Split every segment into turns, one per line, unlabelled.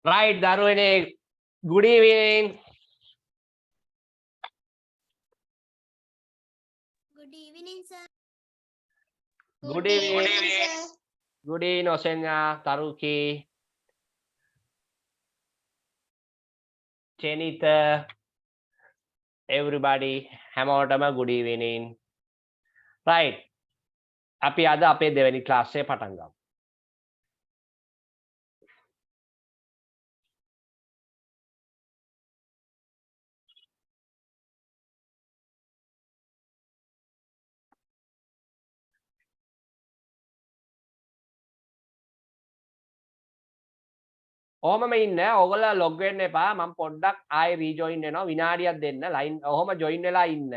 Right, Darwin. Good evening.
Good evening, sir.
Good evening.
sir.
Good evening, Osenya, Taruki, Chenita, everybody. හැමෝටම good evening. Right. අපි අද අපේ දෙවැනි class එක පටන් ගමු. ඔහොමම ඉන්න. ඕගොල්ලෝ log වෙන්න එපා. මම පොඩ්ඩක් ආයෙ rejoin වෙනවා. විනාඩියක් දෙන්න. line ඔහොම join වෙලා ඉන්න.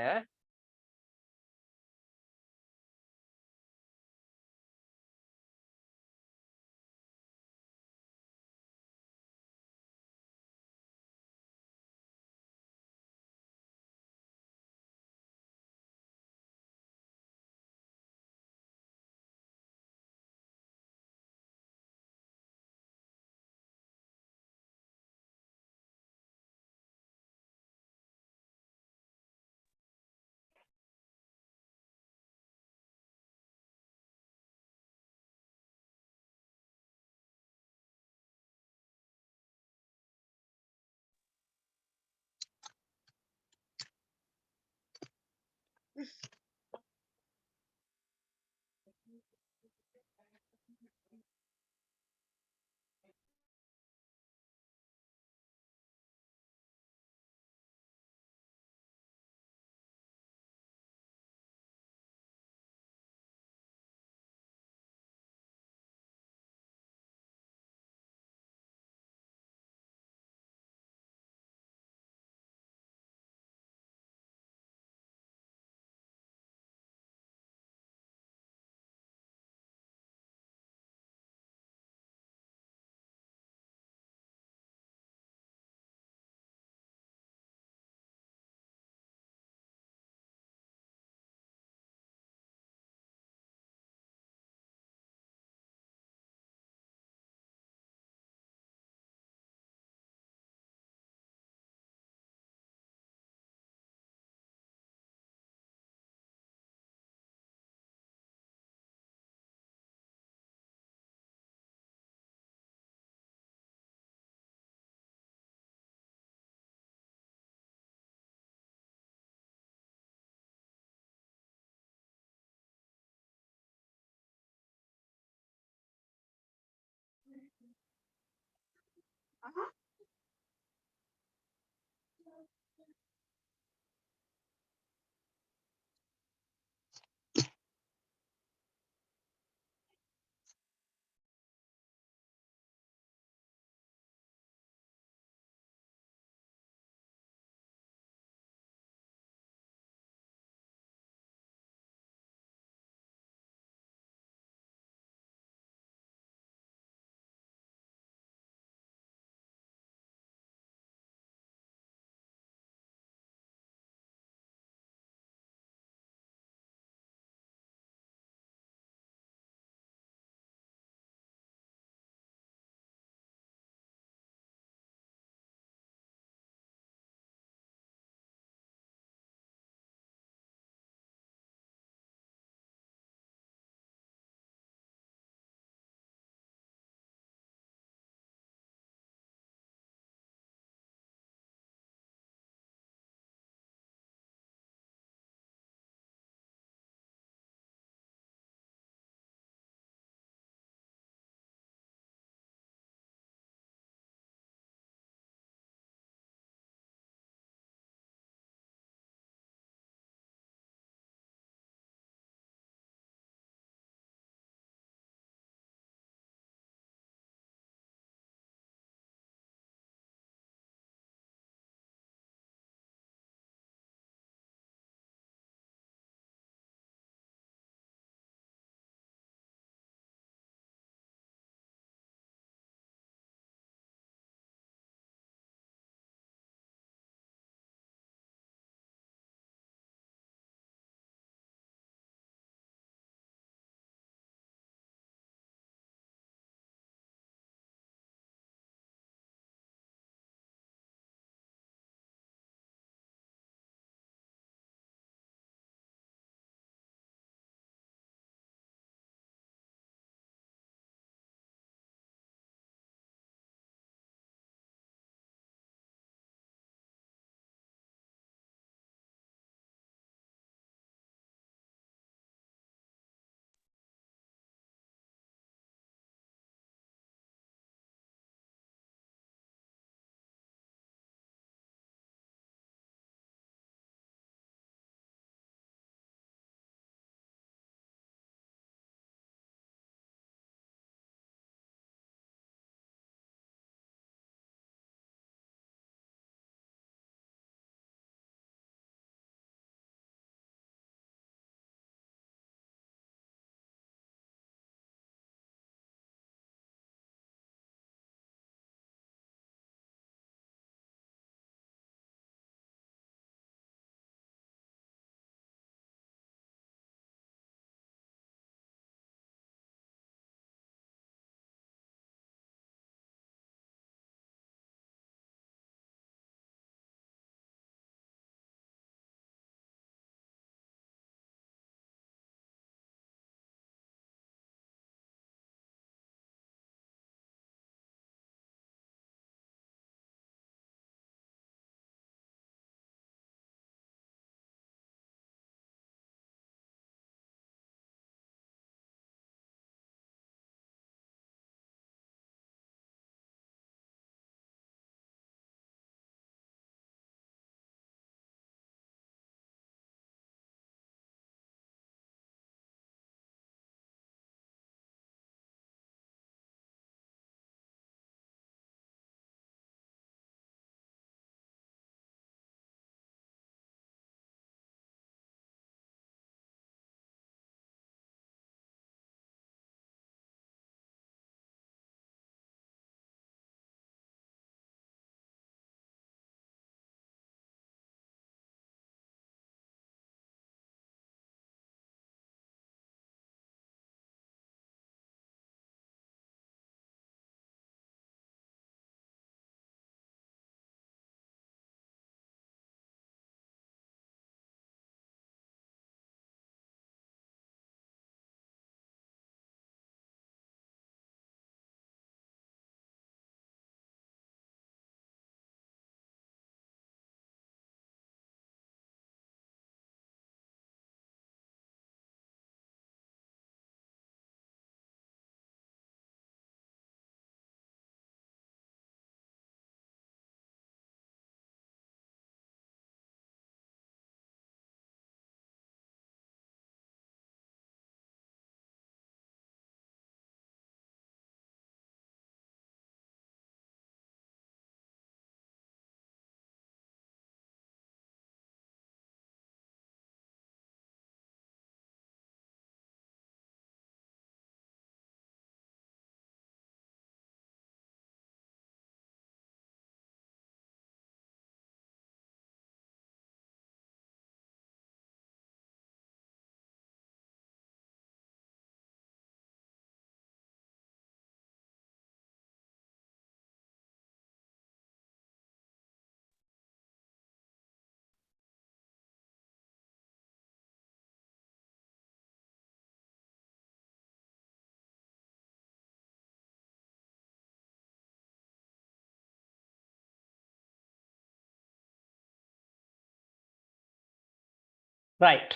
right.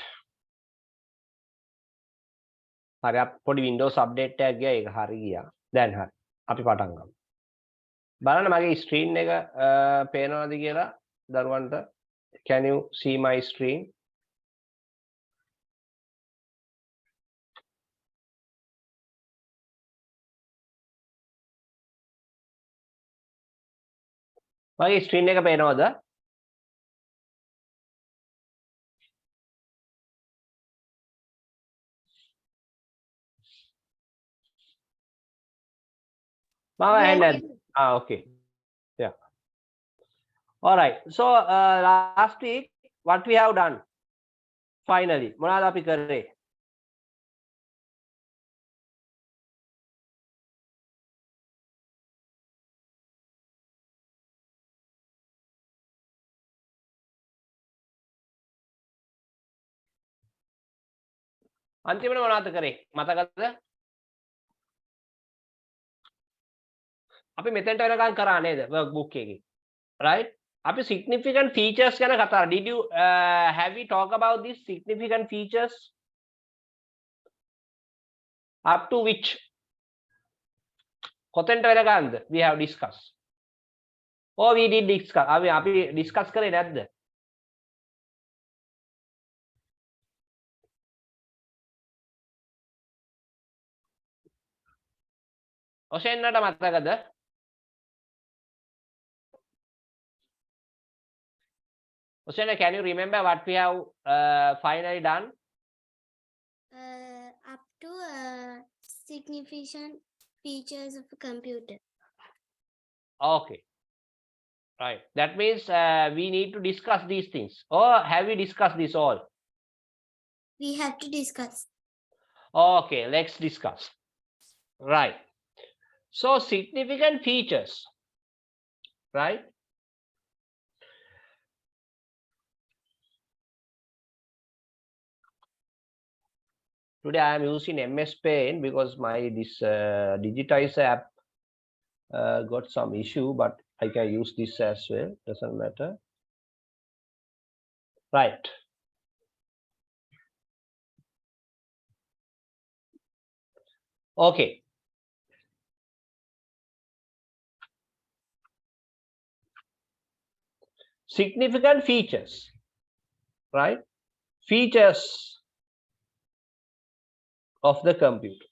හරි පොඩි Windows update එකක් ගියා ඒක හරි ගියා. දැන් හරි. අපි පටන් ගමු. බලන්න මගේ screen එක පේනවද කියලා දරුවන්ට. Can you see my screen? මගේ screen එක පේනවද? Okay. Yeah. All right. So last week, what we have done? Finally, මොනවාද අපි කරේ? අන්තිමට මොනවද කරේ? මතකද? අපි මෙතෙන්ට වෙනකන් කරා නේද work book එකේ. Right? අපි significant features ගැන කතා කරා. Did you have we talk about these significant features? Up to which? කොතෙන්ට වෙනකන්ද we have discussed? Oh, we did discuss. අපි discuss කරේ නැද්ද? ඔෂෙන්නට මතකද? Oshana, can you remember what we have finally done?
Up to significant features of a computer.
Okay. Right. That means we need to discuss these things. Or have we discussed this all?
We have to discuss.
Okay, let's discuss. Right. So significant features. Right. Today I am using MS Paint because my this digitizer app got some issue, but I can use this as well. Doesn't matter. Right. Okay. Significant features. Right. Features of the computer.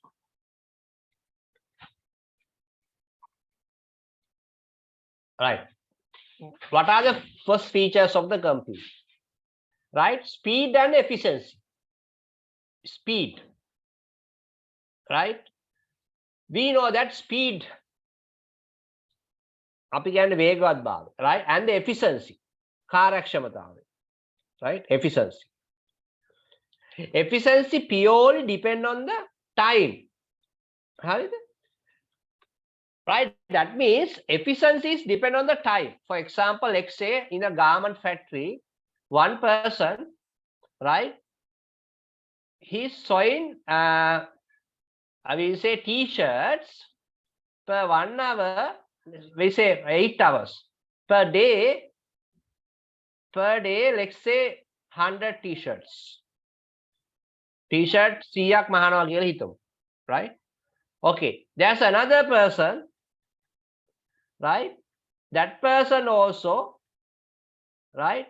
Right. What are the first features of the computer? Right. Speed and efficiency. Speed. Right. We know that speed. අපි කියන්නේ වේගවත් භාවය. Right. And the efficiency. කාර්යක්ෂමතාවය. Right. Efficiency. Efficiency purely depend on the time. හරිද? Right. That means efficiencies depend on the time. For example, let's say in a garment factory, one person, right, he's sewing, I will say t-shirts per 1 hour, we say 8 hours. Per day, let's say 100 t-shirts. T-shirt, 100ක් මහනවා කියලා හිතමු. Right? Okay. There's another person, right? That person also, right,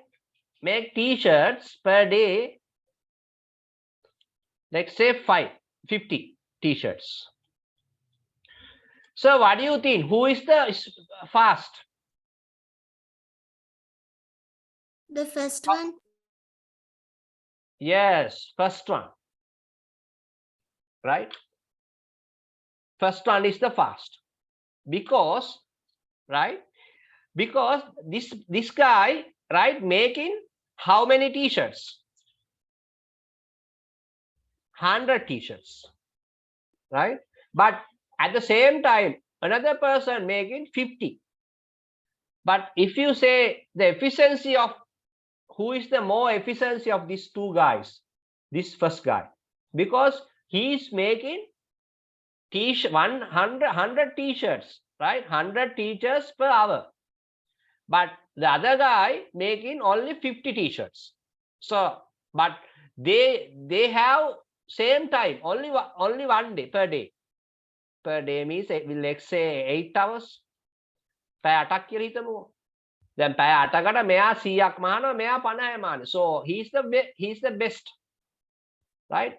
make t-shirts per day, let's say 50 t-shirts. So what do you think? Who is the fast?
The first one.
Yes, first one. Right? First one is the fast. Because, right? Because this guy, right, making how many t-shirts? 100 t-shirts. Right? But at the same time, another person making 50. But if you say the efficiency of who is the more efficiency of these two guys, this first guy, because he is making 100 t-shirts, right? 100 t-shirts per hour. But the other guy making only 50 t-shirts. So but they have same time, only 1 day per day. Per day means let's say 8 hours. පැය 8ක් කියලා හිතමුකෝ. දැන් පැය 8කට මෙයා 100ක් මහනවා, මෙයා 50යි මහන්නේ. So he's the best, right?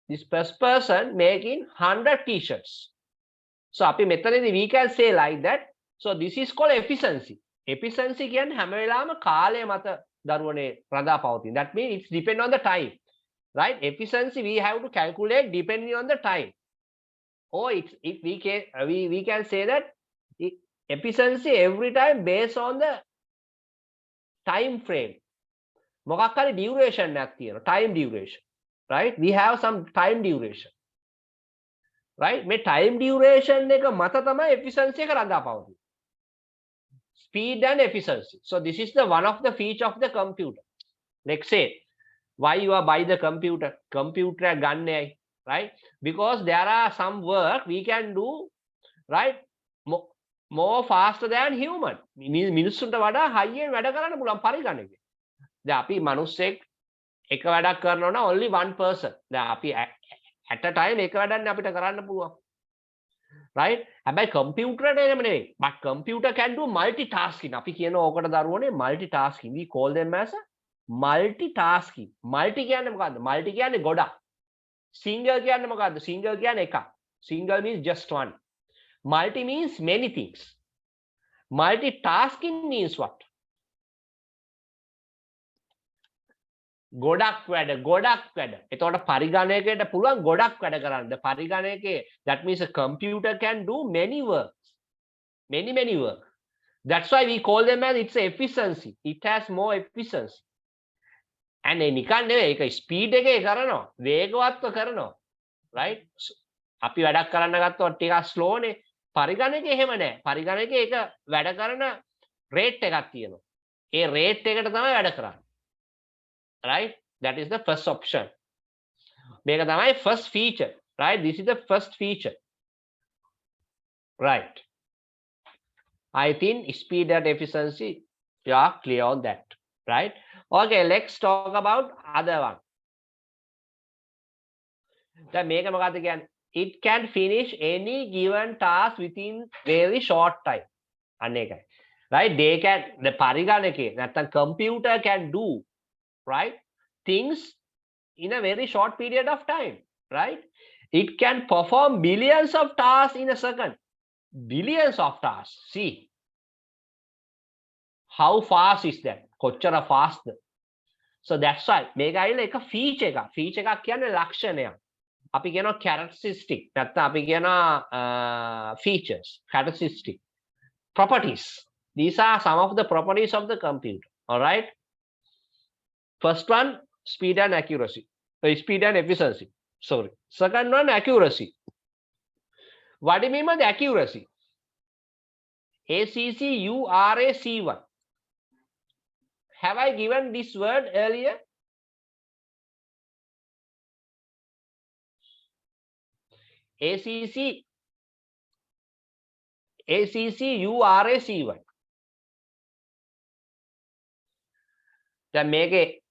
This first person making 100 t-shirts. So අපි මෙතනදී we can say like that. So this is called efficiency. Efficiency කියන්නේ හැම වෙලාවෙම කාලය මත දරුවනේ රඳා පවතින. That means it's depend on the time, right? Efficiency we have to calculate depending on the time. Or if we can say that efficiency every time based on the time frame. මොකක් හරි duration එකක් තියෙනවා. Time duration, right? We have some time duration, right? මේ time duration එක මත තමයි efficiency එක රඳා පවතින්නේ. Speed and efficiency. So this is the one of the feature of the computer. Let's say why you are buy the computer ගන්නේයි, right? Because there are some work we can do, right, more faster than human. මිනිස්සුන්ට වඩා හයියෙන් වැඩ කරන්න පුළුවන් පරිගණකේ. දැන් අපි මිනිස්සෙක් එක වැඩක් කරනවා නම් only one person. දැන් අපි at a time එක වැඩක් අපිට කරන්න පුළුවන්. Right? හැබැයි කම්පියුටරට එහෙම නෙවෙයි. But computer can do multitasking. අපි කියන ඕකට දරුවනේ multitasking. We call them as multitasking. Multi කියන්නේ මොකද්ද? Multi කියන්නේ ගොඩක්. Single කියන්නේ මොකද්ද? Single කියන්නේ එකක්. Single means just one. Multi means many things. Multitasking means what? ගොඩක් වැඩ. එතකොට පරිගණකයට පුළුවන් ගොඩක් වැඩ කරන්න. පරිගණකයේ that means a computer can do many works. Many work. That's why we call them as it's efficiency. It has more efficiency. And නිකන් නෙවෙයි ඒක ස්පීඩ් එකේ කරනවා. වේගවත්ව කරනවා. Right? අපි වැඩක් කරන්න ගත්තොත් ටිකක් ස්ලෝ නේ. පරිගණකේ එහෙම නැහැ. පරිගණකේ ඒක වැඩ කරන රේට් එකක් තියෙනවා. ඒ රේට් එකට තමයි වැඩ කරන්නේ. Right? That is the first option. මේක තමයි first feature. Right? This is the first feature. Right. I think speed and efficiency, you are clear on that. Right? Okay, let's talk about other one. දැන් මේක මොකද්ද කියන්නේ? It can finish any given task within very short time. අන්න ඒකයි. Right? They can, the පරිගණකේ නැත්නම් computer can do, right, things in a very short period of time, right? It can perform billions of tasks in a second. Billions of tasks. See how fast is that? කොච්චර fast. So that's why මේක ඇවිල්ලා එක feature එකක්. Feature එකක් කියන්නේ ලක්ෂණයක්. අපි කියනවා characteristic. නැත්නම් අපි කියනවා features, characteristic, properties. These are some of the properties of the computer. All right? First one, speed and accuracy. Speed and efficiency. Sorry. Second one, accuracy. What do you mean by the accuracy? ACCURAC1. Have I given this word earlier? ACCURAC1. Then make a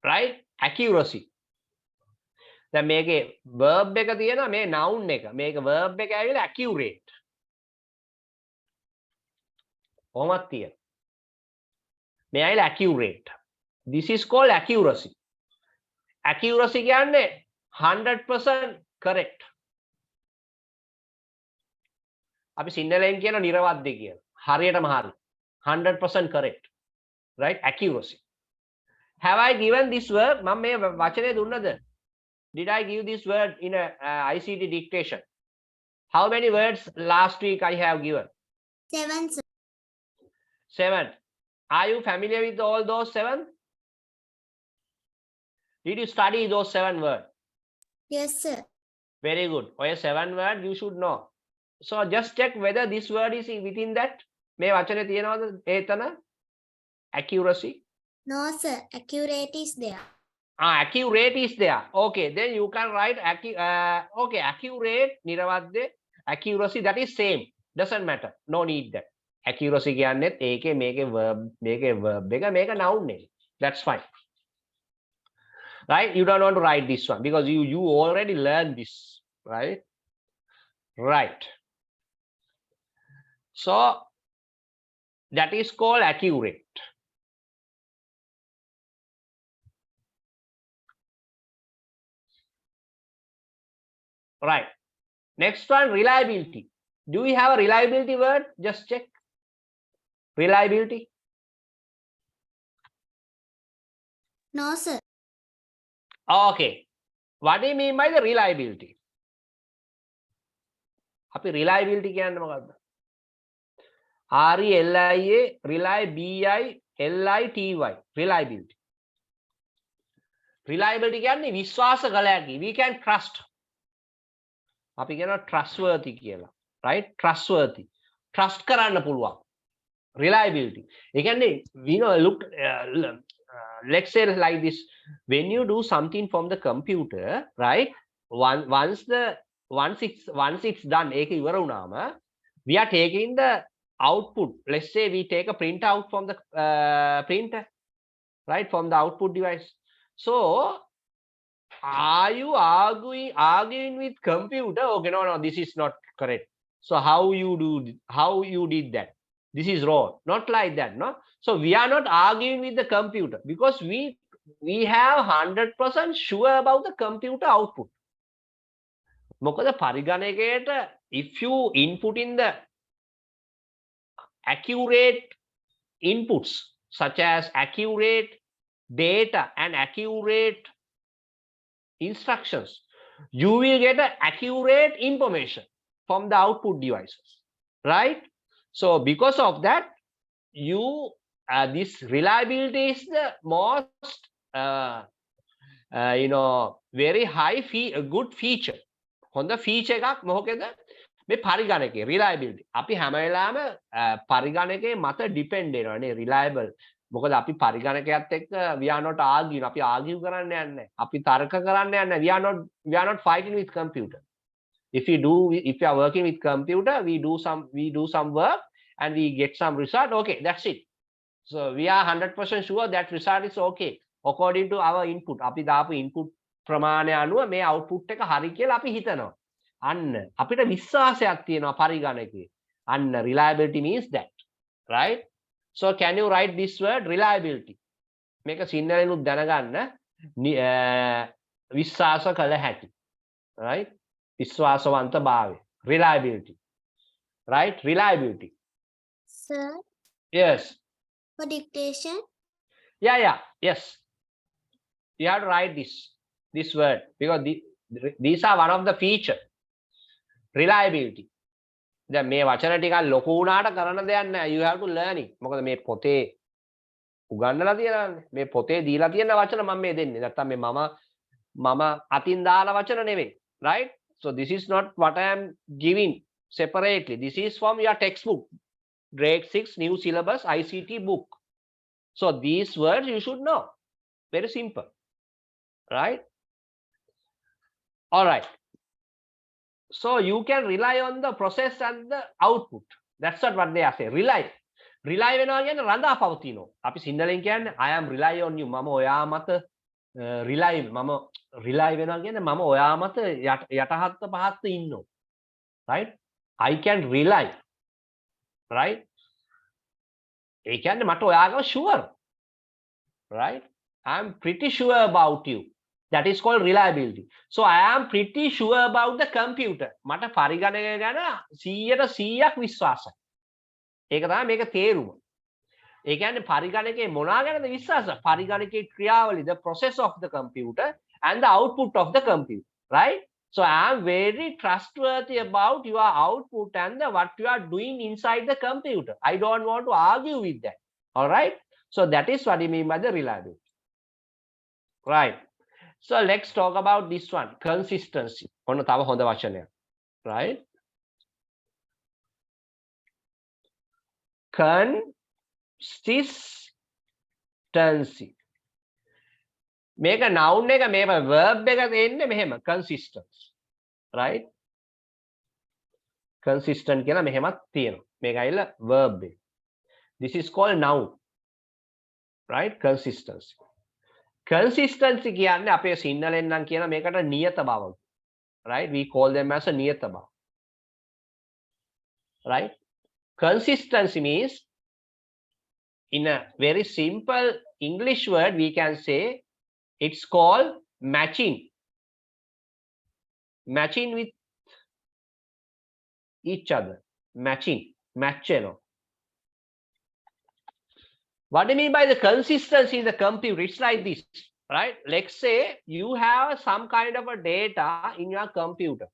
right? Accuracy. Then make a verb එක තියෙනවා, මේ noun එක. මේක verb එක ඇවිල්ලා accurate. කොහොමද තියෙන්නේ? මේ ඇවිල්ලා accurate. This is called accuracy. Accuracy කියන්නේ 100% correct. අපි සිංහලෙන් කියන නිර්වද්‍ය කියන. හරියටම හරි. 100% correct. Right? Accuracy. Have I given this word? මම මේ වචනේ දුන්නද? Did I give this word in a ICT dictation? How many words last week I have given?
7, sir.
7. Are you familiar with all those 7? Did you study those 7 words?
Yes, sir.
Very good. Or 7 word you should know. So just check whether this word is within that. මේ වචනේ තියෙනවද එතන? Accuracy.
No, sir. Accurate is there.
Accurate is there. Okay, then you can write okay, accurate, නිර්වද්‍ය, accuracy, that is same. Doesn't matter. No need that. Accuracy කියන්නේත් ඒකේ මේකේ verb එක මේක noun එක. That's fine. right? You don't want to write this one because you already learned this, right? Right. So that is called accurate. Right. Next one, reliability. Do we have a reliability word? Just check. Reliability.
No, sir.
Okay. What do you mean by the reliability? අපි reliability කියන්නේ මොකක්ද? RELIA, rely, BI, LITY. Reliability. Reliability කියන්නේ විශ්වාස කළ හැකි. We can trust. අපි කියනවා trustworthy කියලා. Right? Trustworthy. Trust කරන්න පුළුවන්. Reliability. ඒ කියන්නේ we know look let's say like this, when you do something from the computer, right? Once it's done, ඒක ඉවර වුණාම we are taking the output. Let's say we take a print out from the printer, right? From the output device. So are you arguing with computer? Okay, no, this is not correct. So how you did that? This is wrong. Not like that, no? So we are not arguing with the computer because we have 100% sure about the computer output. මොකද පරිගණකයට if you input in the accurate inputs such as accurate data and accurate instructions, you will get an accurate information from the output devices, right? So because of that, you this reliability is the most very high good feature. හොඳ feature එකක් මොකද මේ පරිගණකයේ reliability. අපි හැම වෙලාවෙම පරිගණකයේ මත depend වෙනවා නේ reliable. මොකද අපි පරිගණකයත් එක්ක we are not arguing. අපි argue කරන්න යන්නේ නැහැ. අපි තර්ක කරන්න යන්නේ නැහැ. We are not fighting with computer. If you are working with computer, we do some work and we get some result. Okay, that's it. So we are 100% sure that result is okay according to our input. අපි දාපු input ප්‍රමාණය අනුව මේ output එක හරි කියලා අපි හිතනවා. අන්න අපිට විශ්වාසයක් තියෙනවා පරිගණකයේ. අන්න reliability means that, right? So can you write this word reliability? මේක සිංහලෙනුත් දැනගන්න විශ්වාස කළ හැකි. Right? විශ්වාසවන්තභාවය. Reliability. Right? Reliability.
Sir,
Yes.
for dictation?
Yeah. Yes. You have to write this word because these are one of the feature. Reliability. දැන් මේ වචන ටිකක් ලොකු වුණාට කරන්න දෙයක් නැහැ. You have to learn it. මොකද මේ පොතේ උගන්වලා තියෙනවානේ. මේ පොතේ දීලා තියෙන වචන මම මේ දෙන්නේ. නැත්තම් මේ මම අතින් දාන වචන නෙවෙයි. Right? So this is not what I am giving separately. This is from your textbook. Grade 6 new syllabus ICT book. So these words you should know. Very simple. Right? All right. So you can rely on the process and the output. That's what they are saying. Rely වෙනවා කියන්නේ රඳා පවතිනවා. අපි සිංහලෙන් කියන්නේ I am rely on you. මම ඔයා මත rely වෙනවා කියන්නේ මම ඔයා මත යටහත් පහත් ඉන්නවා. Right? I can rely. Right? ඒ කියන්නේ මට ඔයාගම sure. Right? I am pretty sure about you. That is called reliability. So I am pretty sure about the computer. මට පරිගණකය ගැන 100% විශ්වාසයි. ඒක තමයි මේක තේරුම. ඒ කියන්නේ පරිගණකයේ මොනවා ගැනද විශ්වාස? පරිගණකයේ ක්‍රියාවලිය, the process of the computer and the output of the computer, right? So I am very trustworthy about your output and what you are doing inside the computer. I don't want to argue with that. All right? So that is what I mean by the reliability. Right. So let's talk about this one, consistency. ඔන්න තව හොඳ වචනයක්. Right? Consistency. මේක noun එක මේක verb එක දෙන්නේ මෙහෙම consistency. Right? Consistent කියලා මෙහෙමත් තියෙනවා. මේක ඇවිල්ලා verb එක. This is called noun. Right? Consistency. consistency කියන්නේ අපේ සිංහලෙන් නම් කියන මේකට නියත බව. Right? We call them as a නියත බව. Right? Consistency means, in a very simple English word, we can say it's called matching. Matching with each other. Matching. Match. What do you mean by the consistency in the computer? It's like this, right? Let's say you have some kind of a data in your computer,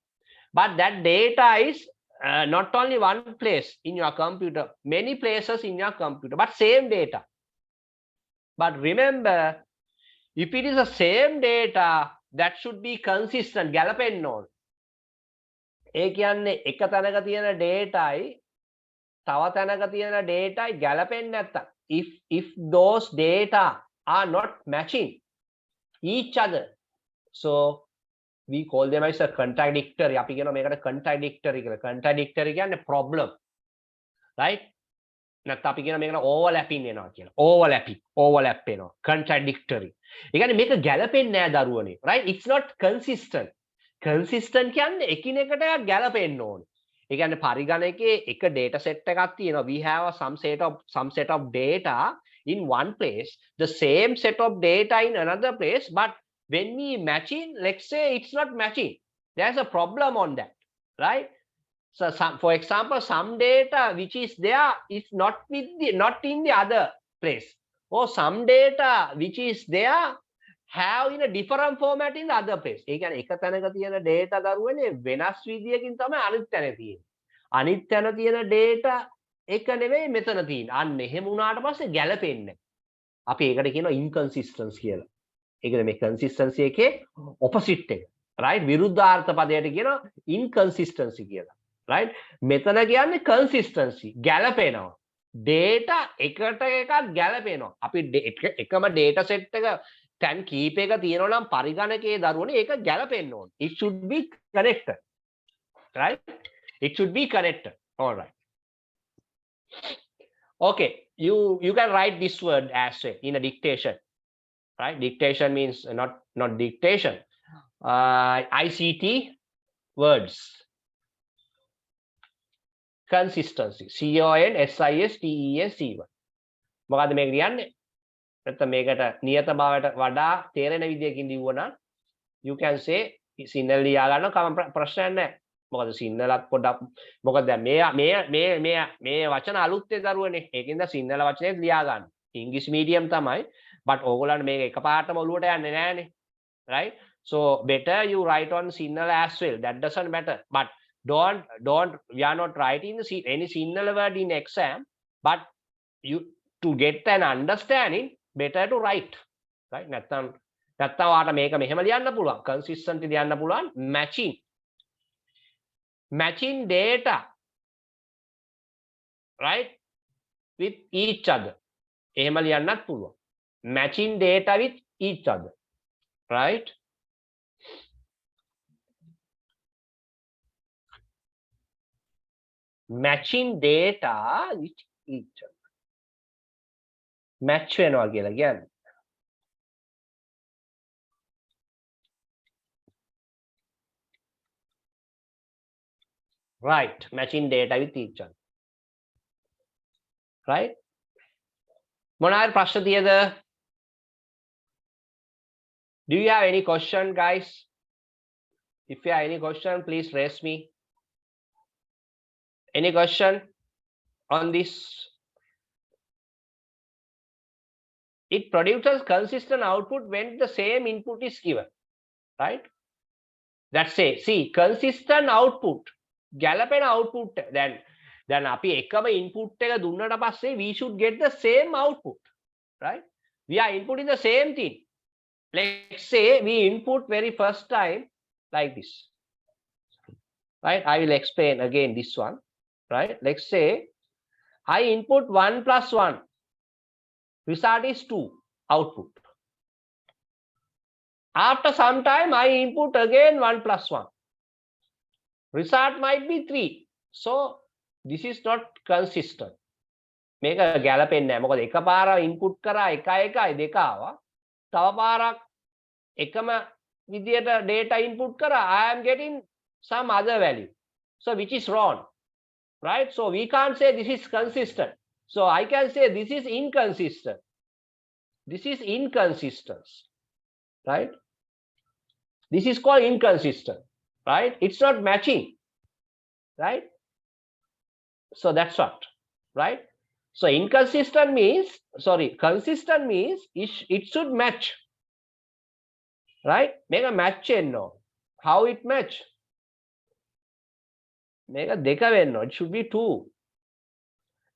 but that data is not only one place in your computer, many places in your computer, but same data. But remember, if it is the same data, that should be consistent. ගැලපෙන්න ඕන. ඒ කියන්නේ එක තැනක තියෙන dataයි තව තැනක තියෙන dataයි ගැලපෙන්නේ නැත්තම්, if those data are not matching each other, so we call them as a contradictory. අපි කියනවා මේකට contradictory කියලා. Contradictory කියන්නේ problem, right? නැත්නම් අපි කියනවා මේකට overlapping වෙනවා කියලා. overlap වෙනවා. Contradictory. ඒ කියන්නේ මේක ගැලපෙන්නේ නැහැ දරුවනේ, right? It's not consistent. Consistent කියන්නේ එකිනෙකට ගැලපෙන්න ඕනේ. ඒ කියන්නේ පරිගණකයේ එක data set එකක් තියෙනවා. We have some set of data in one place, the same set of data in another place, but when we matching, let's say it's not matching. There's a problem on that, right? So for example, some data which is there is not in the other place, or some data which is there have in a different format in the other place. ඒ කියන්නේ එක තැනක තියෙන data දරුවනේ වෙනස් විදියකින් තමයි අනිත් තැන තියෙන්නේ. අනිත් තැන තියෙන data එක නෙවෙයි මෙතන තියෙන්නේ. අන්න එහෙම වුණාට පස්සේ ගැලපෙන්නේ නැහැ. අපි ඒකට කියනවා inconsistency කියලා. ඒකද මේ consistency එකේ opposite එක. right? විරුද්ධාර්ථ පදයට කියනවා inconsistency කියලා. right? මෙතන කියන්නේ consistency. ගැලපෙනවා. data එකට එකක් ගැලපෙනවා. අපි එකම data set එක තැන් කීපයක තියෙනවා නම් පරිගණකයේ දරුවනේ ඒක ගැලපෙන්න ඕන. It should be connected. Right? It should be connected. All right. Okay, you can write this word as well in a dictation. Right? Dictation means not dictation. ICT words. Consistency. CONSISTENCY. මොකද්ද මේක කියන්නේ? නැත්නම් මේකට නියත බවට වඩා තේරෙන විදියකින් ලියුවනම් you can say Sinhala ලියා ගන්න කම ප්‍රශ්නයක් නැහැ. මොකද සිංහලත් පොඩ්ඩක් මොකද දැන් මේ වචන අලුත්ේ දරුවනේ. ඒකින්ද සිංහල වචනේ ලියා ගන්න. ඉංග්‍රීසි මීඩියම් තමයි, but ඕගොල්ලන්ට මේක එකපාරටම ඔලුවට යන්නේ නැහනේ. Right? So better you write on Sinhala as well. That doesn't matter. But don't we are not writing any Sinhala word in exam, but you to get an understanding, better to write. Right? නැත්තම් ඔයාලට මේක මෙහෙම ලියන්න පුළුවන්. consistently ලියන්න පුළුවන්. matching data, right, with each other. එහෙම ලියන්නත් පුළුවන්. matching data with each other. Right? Matching data with each other. Match වෙනවා කියලා කියන්නේ. Right, matching data with each other. Right? මොනවාරි ප්‍රශ්න තියද? Do you have any question, guys? If you have any question, please raise me. Any question on this? It produces consistent output when the same input is given. Right? That's it. See, consistent output. ගැලපෙන output. Then අපි එකම input එක දුන්නට පස්සේ we should get the same output. Right? We are inputting the same thing. Let's say we input very first time like this. Right? I will explain again this one. Right? Let's say I input 1 plus 1. Result is 2 output. After some time I input again 1 plus 1. Result might be 3. So this is not consistent. මේක ගැලපෙන්නේ නැහැ. මොකද එකපාර input කරා 1 1 2 ආවා. තව පාරක් එකම විදියට data input කරා, I am getting some other value. So which is wrong, right? So we can't say this is consistent. So I can say this is inconsistent. This is inconsistent, right? This is called inconsistent, right? It's not matching, right? So that's what, right? So inconsistent means, sorry, consistent means it should match, right? Make a match no. How it match? Make a deka no. It should be 2.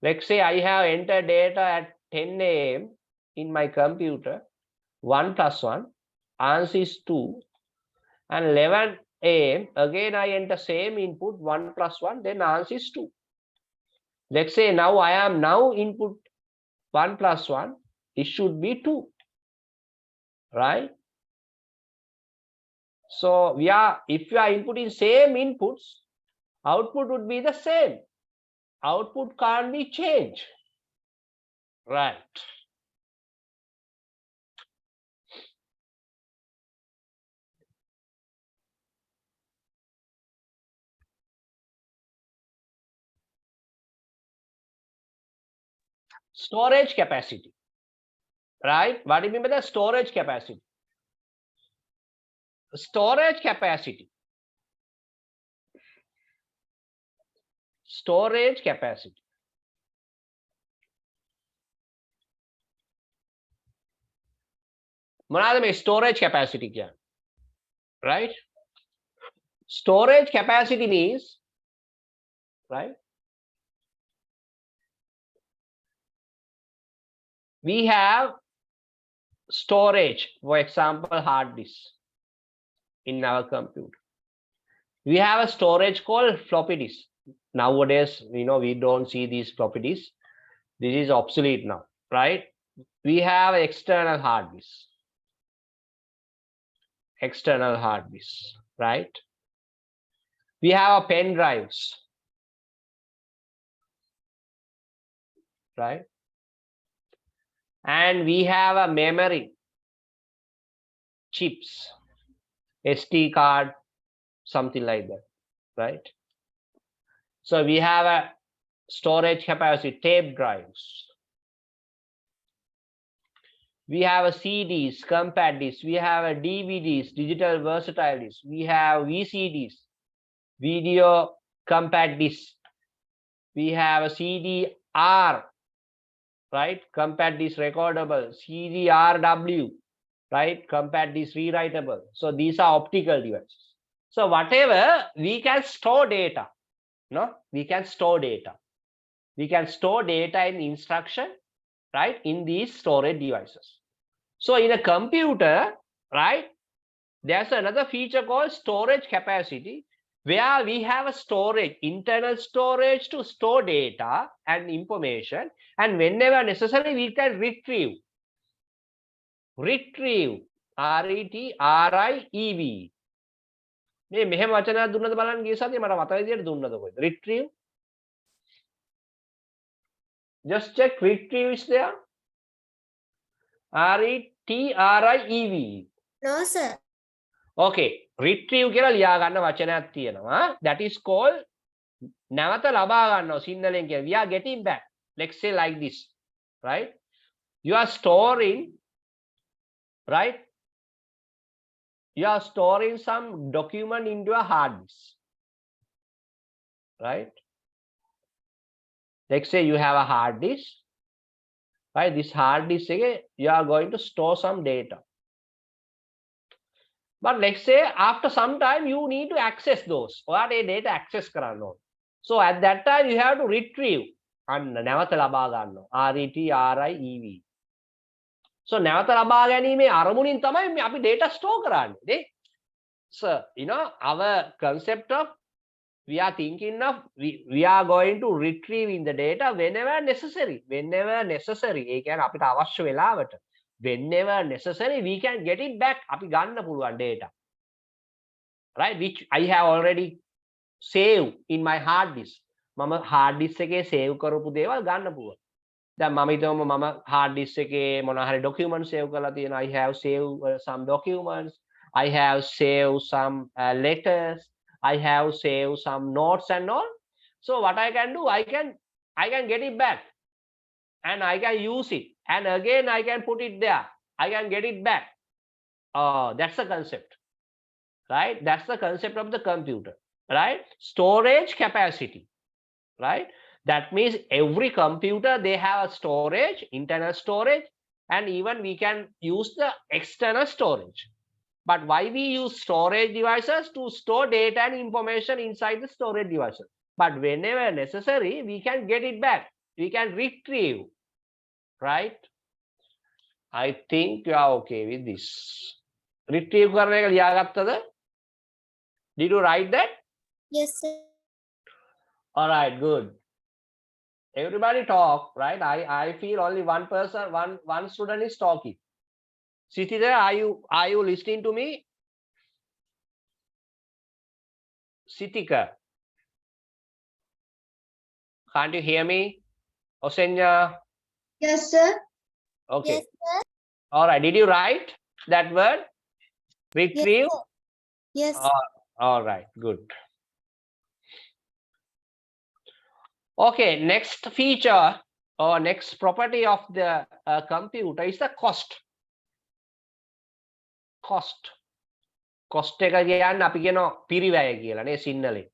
Let's say I have entered data at 10 a.m. in my computer. 1 plus 1, answer is 2. And 11 a.m. again I enter same input 1 plus 1, then answer is 2. Let's say now I am now input 1 plus 1, it should be 2, right? So if we are inputting same inputs, output would be the same. Output can't be changed, right? Storage capacity, right? What do you mean by the storage capacity? Storage capacity. Storage capacity. මොනවාද මේ storage capacity කියන්නේ? Right? Storage capacity means, right? We have storage, for example, hard disk in our computer. We have a storage called floppy disk. Nowadays, we don't see these floppy disks. This is obsolete now, right? We have external hard disk. External hard disk, right? We have a pen drives, right? And we have a memory chips, SD card, something like that, right? So we have a storage capacity, tape drives. We have a CDs, compact discs. We have a DVDs, digital versatile discs. We have VCDs, video compact disc. We have a CDR, right? Compact disc recordable. CDRW, right? Compact disc rewritable. So these are optical devices. So whatever we can store data, no? We can store data. We can store data in instruction, right? In these storage devices. So in a computer, right? There's another feature called storage capacity, where we have a storage, internal storage to store data and information, and whenever necessary we can retrieve. Retrieve, RETRIEV. මේ මෙහෙම වචනයක් දුන්නද බලන්න ගිය සතියේ මට මතක විදියට දුන්නද කොහෙද? Retrieve. Just check, retrieve is there. RETRIEV.
No, sir.
Okay, retrieve කියලා ලියා ගන්න වචනයක් තියෙනවා. That is called නැවත ලබා ගන්නවා සිංහලෙන් කියන. We are getting back. Let's say like this, right? You are storing, right? You are storing some document into a hard disk, right? Let's say you have a hard disk, right? This hard disk again, you are going to store some data. But let's say after some time you need to access those, or a data access කරන්න ඕන. So at that time you have to retrieve. අන්න නැවත ලබා ගන්නවා. RETRIEV. So නැවත ලබා ගැනීමේ අරමුණින් තමයි අපි data store කරන්නේ නේ. So our concept of, we are thinking of, we are going to retrieve in the data whenever necessary. Whenever necessary. ඒ කියන්නේ අපිට අවශ්‍ය වෙලාවට. Whenever necessary we can get it back. අපි ගන්න පුළුවන් data, right? Which I have already saved in my hard disk. මම hard disk එකේ save කරපු දේවල් ගන්න පුළුවන්. දැන් මම හිතමු මම hard disk එකේ මොනවා හරි document save කරලා තියෙනවා. I have saved some documents. I have saved some letters. I have saved some notes and all. So what I can do, I can get it back and I can use it and again I can put it there. I can get it back. That's the concept, right? That's the concept of the computer, right? Storage capacity, right? That means every computer, they have a storage, internal storage, and even we can use the external storage. But why we use storage devices? To store data and information inside the storage devices. But whenever necessary, we can get it back. We can retrieve, right? I think you are okay with this. Retrieve කරන එක ලියාගත්තද? Did you write that?
Yes, sir.
All right, good. Everybody talk, right? I feel only one person, one student is talking. Sitida, are you listening to me? Sitika, can't you hear me? Osenya?
Yes, sir.
Okay.
Yes, sir.
All right. Did you write that word? Retrieve?
Yes, sir. Yes.
All right. Good. Okay. Next feature or next property of the computer is the cost. Cost. Cost එක කියන්නේ අපි කියනවා පිරිවැය කියලා නේ සිංහලෙන්.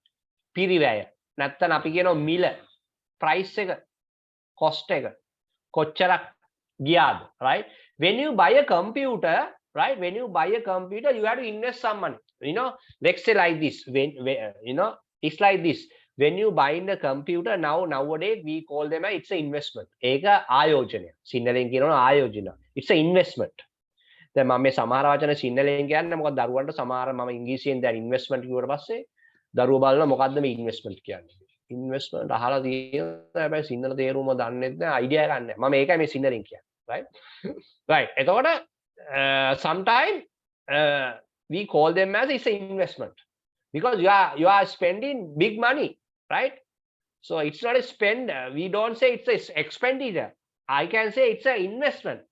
පිරිවැය. නැත්තම් අපි කියනවා මිල. price එක. cost එක. කොච්චරක් ගියාද, right? When you buy a computer, right? When you buy a computer, you have to invest some money. You know, let's say like this. When you know, it's like this. When you buy the computer nowadays we call them it's an investment. ඒක ආයෝජනය. සිංහලෙන් කියනවා ආයෝජන. It's an investment. දැන් මම මේ සමහර වචන සිංහලෙන් කියන්නේ මොකද දරුවන්ට සමහර මම ඉංග්‍රීසියෙන් දැන් ඉන්වෙස්ට්මන්ට් කිව්වට පස්සේ දරුවෝ බලනවා මොකද්ද මේ ඉන්වෙස්ට්මන්ට් කියන්නේ. ඉන්වෙස්ට්මන්ට් අහලා තියෙනවා හැබැයි සිංහල තේරුම දන්නේ නැහැ, අයිඩියා එකක් නැහැ. මම ඒකයි මේ සිංහලෙන් කියන්නේ. Right? Right. එතකොට sometimes we call them as it's an investment because you are spending big money, right? So it's not a spend. We don't say it's a expenditure. I can say it's an investment.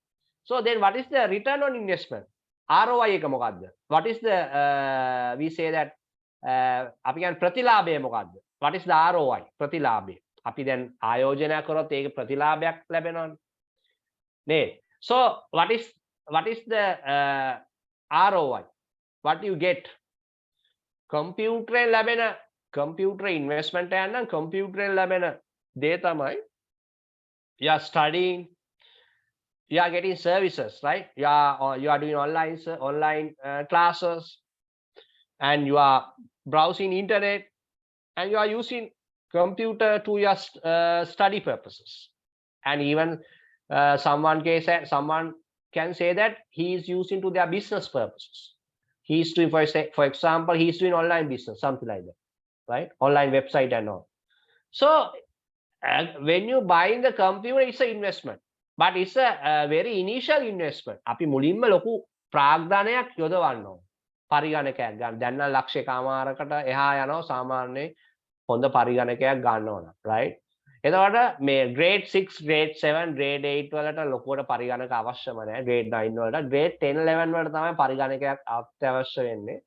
So then what is the return on investment? ROI එක මොකද්ද? What is the we say that අපි කියන්නේ ප්‍රතිලාභය මොකද්ද? What is the ROI? ප්‍රතිලාභය. අපි දැන් ආයෝජනය කරොත් ඒක ප්‍රතිලාභයක් ලැබෙනවනේ. නේද? So what is the ROI? What you get? කම්පියුටරෙන් ලැබෙන computer investment එක නම් කම්පියුටරෙන් ලැබෙන දේ තමයි you are studying, you are getting services, right? You are doing online classes, and you are browsing internet, and you are using computer to your study purposes. And even someone can say that he is using to their business purposes. He is doing, for example, he is doing online business, something like that, right? Online website and all. So when you buy the computer, it's an investment. But it's a very initial investment. අපි මුලින්ම ලොකු ප්‍රාග්ධනයක් යොදවන්න ඕන. පරිගණකයක් ගන්න. දැන් නම් ලක්ෂ කමාරකට එහා යනවා සාමාන්‍යයෙන් හොඳ පරිගණකයක් ගන්න ඕන, right? එතකොට මේ grade 6, grade 7, grade 8 වලට ලොකුවට පරිගණක අවශ්‍යම නැහැ. grade 9 වලට, grade 10, 11 වලට තමයි පරිගණකයක් අත්‍යවශ්‍ය වෙන්නේ.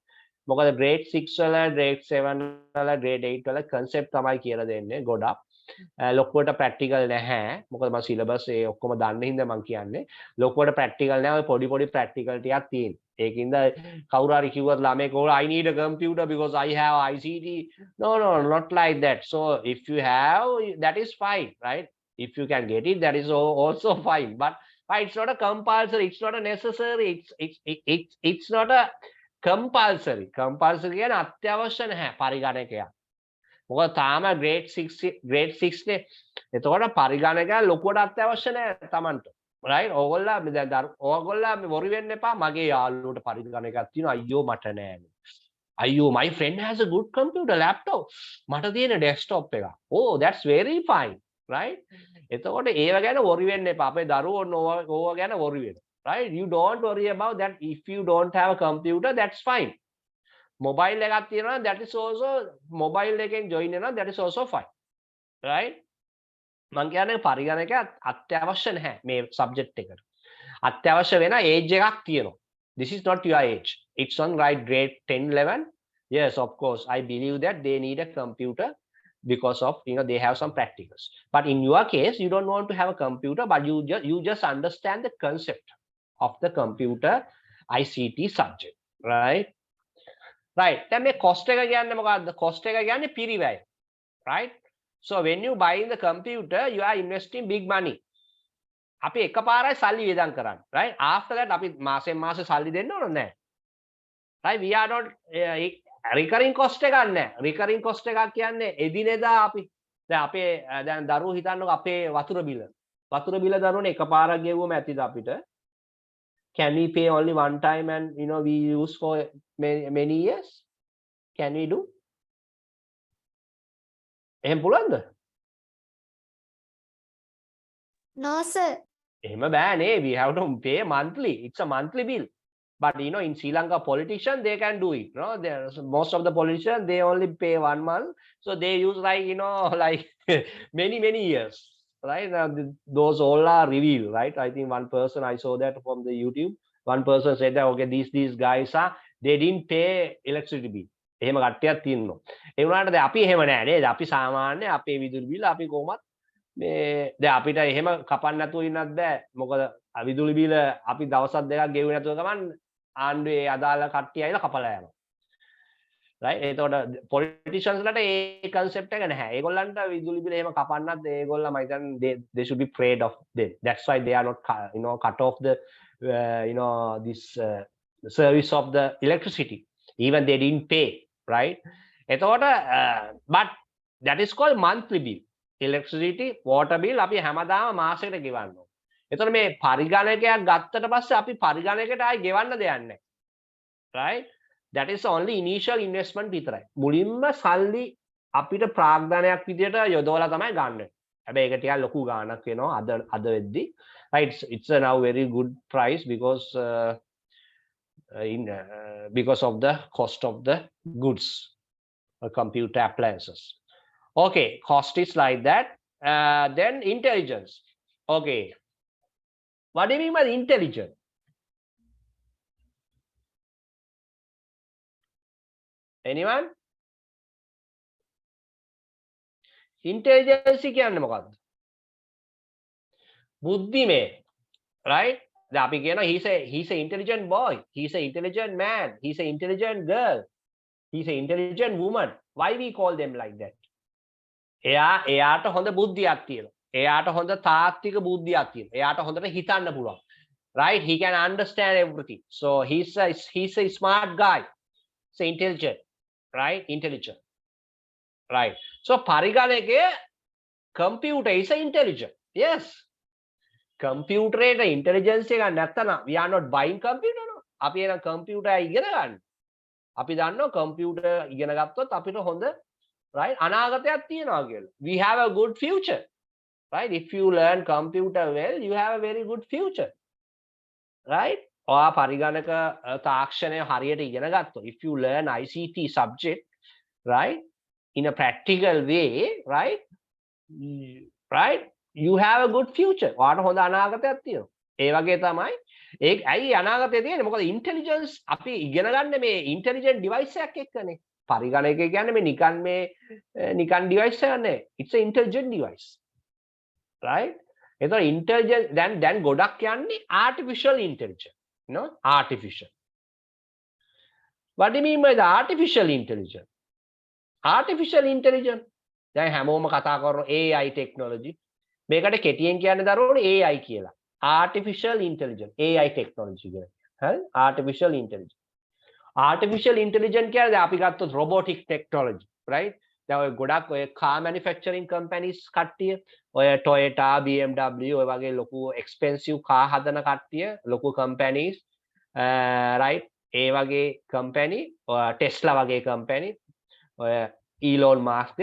මොකද grade 6 වල, grade 7 වල, grade 8 වල concept තමයි කියලා දෙන්නේ ගොඩක්. ලොකුවට ප්‍රැක්ටිකල් නැහැ. මොකද මම සිලබස් ඒ ඔක්කොම දන්න හින්දා මම කියන්නේ ලොකුවට ප්‍රැක්ටිකල් නැහැ. ඔය පොඩි ප්‍රැක්ටිකල් ටිකක් තියෙන. ඒකින්ද කවුරු හරි කිව්වත් ළමෙක් ඕ I need a computer because I have ICT. No, not like that. So if you have, that is fine, right? If you can get it, that is also fine. But it's not a compulsory. It's not a necessary. It's not a compulsory. Compulsory කියන්නේ අත්‍යවශ්‍ය නැහැ පරිගණකයක්. මොකද තාම grade 6 නේ. එතකොට පරිගණකයක් ලොකුවට අත්‍යවශ්‍ය නැහැ Tamanට. Right? ඕගොල්ලෝ worry වෙන්න එපා. මගේ යාළුවට පරිගණකයක් තියෙනවා. අයියෝ මට නෑනේ. අයියෝ my friend has a good computer laptop. මට තියෙන desktop එක. Oh, that's very fine. Right? එතකොට ඒව ගැන worry වෙන්න එපා. අපේ දරුවෝ ඕවා ගැන worry වෙනවා. Right? You don't worry about that. If you don't have a computer, that's fine. Mobile එකක් තියෙනවා, that is also mobile එකෙන් join වෙනවා, that is also fine, right? මං කියන්නේ පරිගණකයක් අත්‍යවශ්‍ය නැහැ මේ සබ්ජෙක්ට් එකට. අත්‍යවශ්‍ය වෙන ඒජ් එකක් තියෙනවා. This is not your age. It's on right grade 10, 11. Yes, of course. I believe that they need a computer because of, they have some practicals. But in your case, you don't want to have a computer, but you just understand the concept of the computer ICT subject, right? Right. දැන් මේ cost එක කියන්නේ මොකක්ද? cost එක කියන්නේ පිරිවැය. Right? So when you buy the computer, you are investing big money. අපි එකපාරයි සල්ලි වේදම් කරන්නේ. Right? After that අපි මාසෙන් මාසෙ සල්ලි දෙන්න ඕන නැහැ. Right? We are not recurring cost එකක් නැහැ. recurring cost එකක් කියන්නේ එදිනෙදා අපි දැන් අපේ දැන් දරුවෝ හිතන්නකො අපේ වතුර බිල. වතුර බිල දරුවනේ එකපාරක් ගෙවුවම ඇතිද අපිට? Can we pay only one time and we use for many years? Can we do? එහෙම පුළුවන්ද?
No, sir.
එහෙම බෑනේ. We have to pay monthly. It's a monthly bill. But in Sri Lanka politicians, they can do it. Most of the politicians, they only pay 1 month. So they use like many years. Right? Now, those all are revealed, right? I think one person, I saw that from the YouTube. One person said that, okay, these guys they didn't pay electricity bill. එහෙම කට්ටියක් තියෙනවා. ඒ වුණාට දැන් අපි එහෙම නෑ නේද? අපි සාමාන්‍ය අපේ විදුලි බිල අපි කොහොමත් මේ දැන් අපිට එහෙම කපන්න නැතුව ඉන්නත් බෑ. මොකද විදුලි බිල අපි දවසක් දෙකක් ගෙවුවේ නැතුව ගමන් ආණ්ඩුවේ අදාළ කට්ටිය ඇවිල්ලා කපලා යනවා. right? එතකොට politicians ලට ඒ concept එක නැහැ. ඒගොල්ලන්ට විදුලි බිල එහෙම කපන්නත් ඒගොල්ලෝ මම හිතන්නේ they should be afraid of them. That's why they are not cut off the this service of the electricity. Even they didn't pay, right? එතකොට but that is called monthly bill. Electricity, water bill අපි හැමදාම මාසෙකට ගෙවන්න ඕනේ. එතකොට මේ පරිගණකයක් ගත්තට පස්සේ අපි පරිගණකයට ආයි ගෙවන්න දෙයක් නැහැ. Right? That is only initial investment විතරයි. මුලින්ම සල්ලි අපිට ප්‍රාග්ධනයක් විදියට යොදවලා තමයි ගන්න. හැබැයි ඒක ටිකක් ලොකු ගාණක් වෙනවා අද වෙද්දි. Right? It's a now very good price because because of the cost of the goods, computer appliances. Okay, cost is like that. Then intelligence. Okay, what do you mean by intelligent? Anyone? Intelligence කියන්නේ මොකක්ද? බුද්ධිමය, right? දැන් අපි කියනවා he's a intelligent boy, he's a intelligent man, he's a intelligent girl, he's a intelligent woman. Why we call them like that? එයාට හොඳ බුද්ධියක් තියෙනවා. එයාට හොඳ තාත්වික බුද්ධියක් තියෙනවා. එයාට හොඳට හිතන්න පුළුවන්. Right? He can understand everything. So he's a smart guy. He's intelligent. Right? Intelligent. Right? So පරිගණකයේ computer is intelligent. Yes. Computer එක intelligence එක නැත්තම් we are not buying computer no. අපි එන computer ඉගෙන ගන්න. අපි දන්නවා computer ඉගෙන ගත්තොත් අපිට හොඳ right අනාගතයක් තියෙනවා කියලා. We have a good future. Right? If you learn computer well, you have a very good future. Right? ඔයා පරිගණක තාක්ෂණය හරියට ඉගෙන ගත්තොත් if you learn ICT subject, right, in a practical way, right, you have a good future. ඔයාට හොඳ අනාගතයක් තියෙනවා. ඒ වගේ තමයි ඇයි අනාගතය තියෙන්නේ? මොකද intelligence අපි ඉගෙන ගන්න මේ intelligent device එකක් එක්කනේ. පරිගණකය කියන්නේ මේ නිකන් device එකක් නෙවෙයි. It's an intelligent device. Right? එතකොට intelligent දැන් ගොඩක් යන්නේ artificial intelligence. Artificial. What do you mean by the artificial intelligence? Artificial intelligence. දැන් හැමෝම කතා කරන AI technology. මේකට කෙටියෙන් කියන්නේ දරුවෝ AI කියලා. Artificial intelligence. AI technology කියලා. හරි? Artificial intelligence. Artificial intelligence කියන්නේ දැන් අපි ගත්තොත් robotic technology, right? දැන් ඔය ගොඩක් ඔය car manufacturing companies කට්ටිය ඔය Toyota, BMW ඔය වගේ ලොකු expensive car හදන කට්ටිය ලොකු companies right? ඒ වගේ company Tesla වගේ company ඔය Elon Musk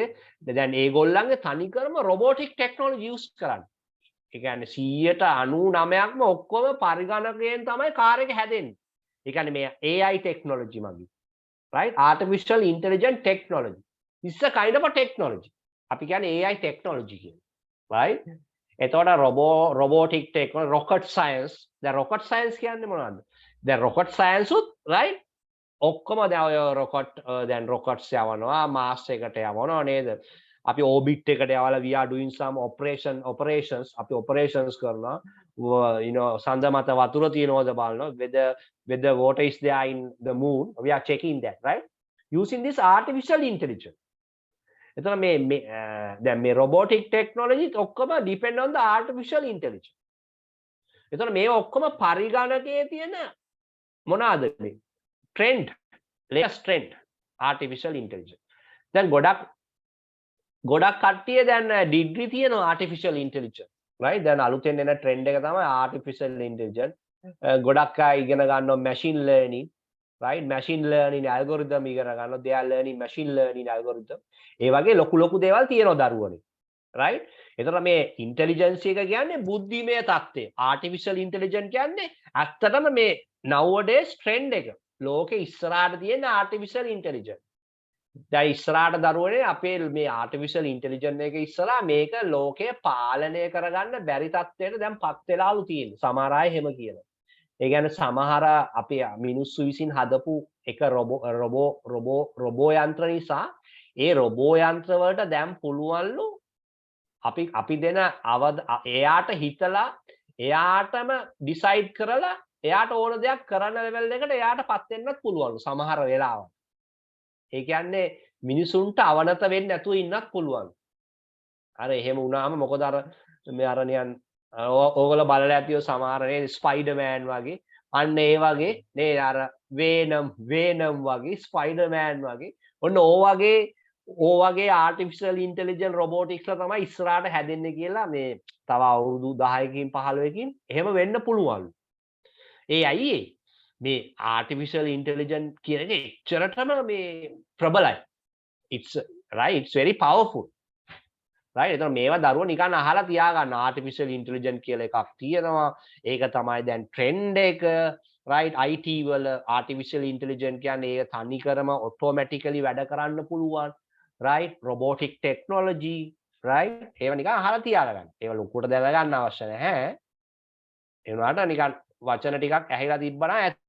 දැන් ඒගොල්ලන්ගේ තනිකරම robotic technology use කරන්නේ. ඒ කියන්නේ 99%ක්ම ඔක්කොම පරිගණකයෙන් තමයි කාර් එක හැදෙන්නේ. ඒ කියන්නේ මේ AI technology මගින්. Right? Artificial intelligent technology. This is a kind of a technology. අපි කියන්නේ AI technology කියලා. right? එතකොට robotic technology, rocket science. දැන් rocket science කියන්නේ මොනවද? දැන් rocket science උත් right? ඔක්කොම දැන් ඔය rocket දැන් rockets යවනවා මාස් එකට යවනවා නේද? අපි orbit එකට යවලා we are doing some operations අපි operations කරනවා. You know සඳ මත වතුර තියෙනවද බලනවා. Whether water is there in the moon, we are checking that, right? Using this artificial intelligence. එතන මේ දැන් මේ robotic technology ඔක්කොම depend on the artificial intelligence. එතන මේ ඔක්කොම පරිගණකයේ තියෙන මොනවාද මේ trend, latest trend artificial intelligence. දැන් ගොඩක් කට්ටිය දැන් degree තියෙනවා artificial intelligence, right? දැන් අලුතෙන් එන trend එක තමයි artificial intelligence. ගොඩක් අය ඉගෙන ගන්නවා machine learning, right? Machine learning algorithm ඉගෙන ගන්නවා. They are learning machine learning algorithm. ඒ වගේ ලොකු දේවල් තියෙනවා දරුවනේ, right? එතකොට මේ intelligence එක කියන්නේ බුද්ධිමය தත්ත්වය. artificial intelligence කියන්නේ ඇත්තටම මේ nowadays trend එක. ලෝකේ ඉස්සරහට තියෙන artificial intelligence. දැන් ඉස්සරහට දරුවනේ අපේ මේ artificial intelligence එක ඉස්සරහා මේක ලෝකය පාලනය කරගන්න බැරි තත්ත්වයට දැන් පත් වෙලාලු තියෙන්නේ. සමහර අය එහෙම කියනවා. ඒ කියන්නේ සමහර අපේ මිනිස්සු විසින් හදපු එක රොබෝ යන්ත්‍ර නිසා ඒ රොබෝ යන්ත්‍ර වලට දැන් පුළුවන්ලු අපි දෙන එයාට හිතලා එයාටම ඩිසයිඩ් කරලා එයාට ඕන දෙයක් කරන්න ලෙවල් එකට එයාටපත් වෙන්නත් පුළුවන්ලු සමහර වෙලාවට. ඒ කියන්නේ මිනිසුන්ට අවනත වෙන්නේ නැතුව ඉන්නත් පුළුවන්. අර එහෙම වුණාම මොකද අර මේ අරණියන් ඕගොල්ලෝ බලලා ඇතිව සමහර නේ ස්පයිඩර්මෑන් වගේ අන්න ඒ වගේ නේ අර වේනම් වගේ ස්පයිඩර්මෑන් වගේ ඔන්න ඕ වගේ ආටිෆිෂල් ඉන්ටෙලිජන්ට් රොබෝටික්ස්ලා තමයි ඉස්සරහට හැදෙන්නේ කියලා මේ තව අවුරුදු 10කින් 15කින් එහෙම වෙන්න පුළුවන්. ඒ ඇයි මේ ආටිෆිෂල් ඉන්ටෙලිජන්ට් කියන එක එච්චරටම මේ ප්‍රබලයි. It's very powerful. right? එතන මේවා දරුවෝ නිකන් අහලා තියාගන්න artificial intelligence කියලා එකක් තියෙනවා. ඒක තමයි දැන් trend එක, right? IT වල artificial intelligence කියන්නේ ඒක තනිකරම automatically වැඩ කරන්න පුළුවන්, right? robotic technology, right? ඒවා නිකන් අහලා තියාගන්න. ඒවා ලොකුට දැන ගන්න අවශ්‍ය නැහැ. ඒ වුණාට නිකන් වචන ටිකක් ඇහිලා තිබ්බනම්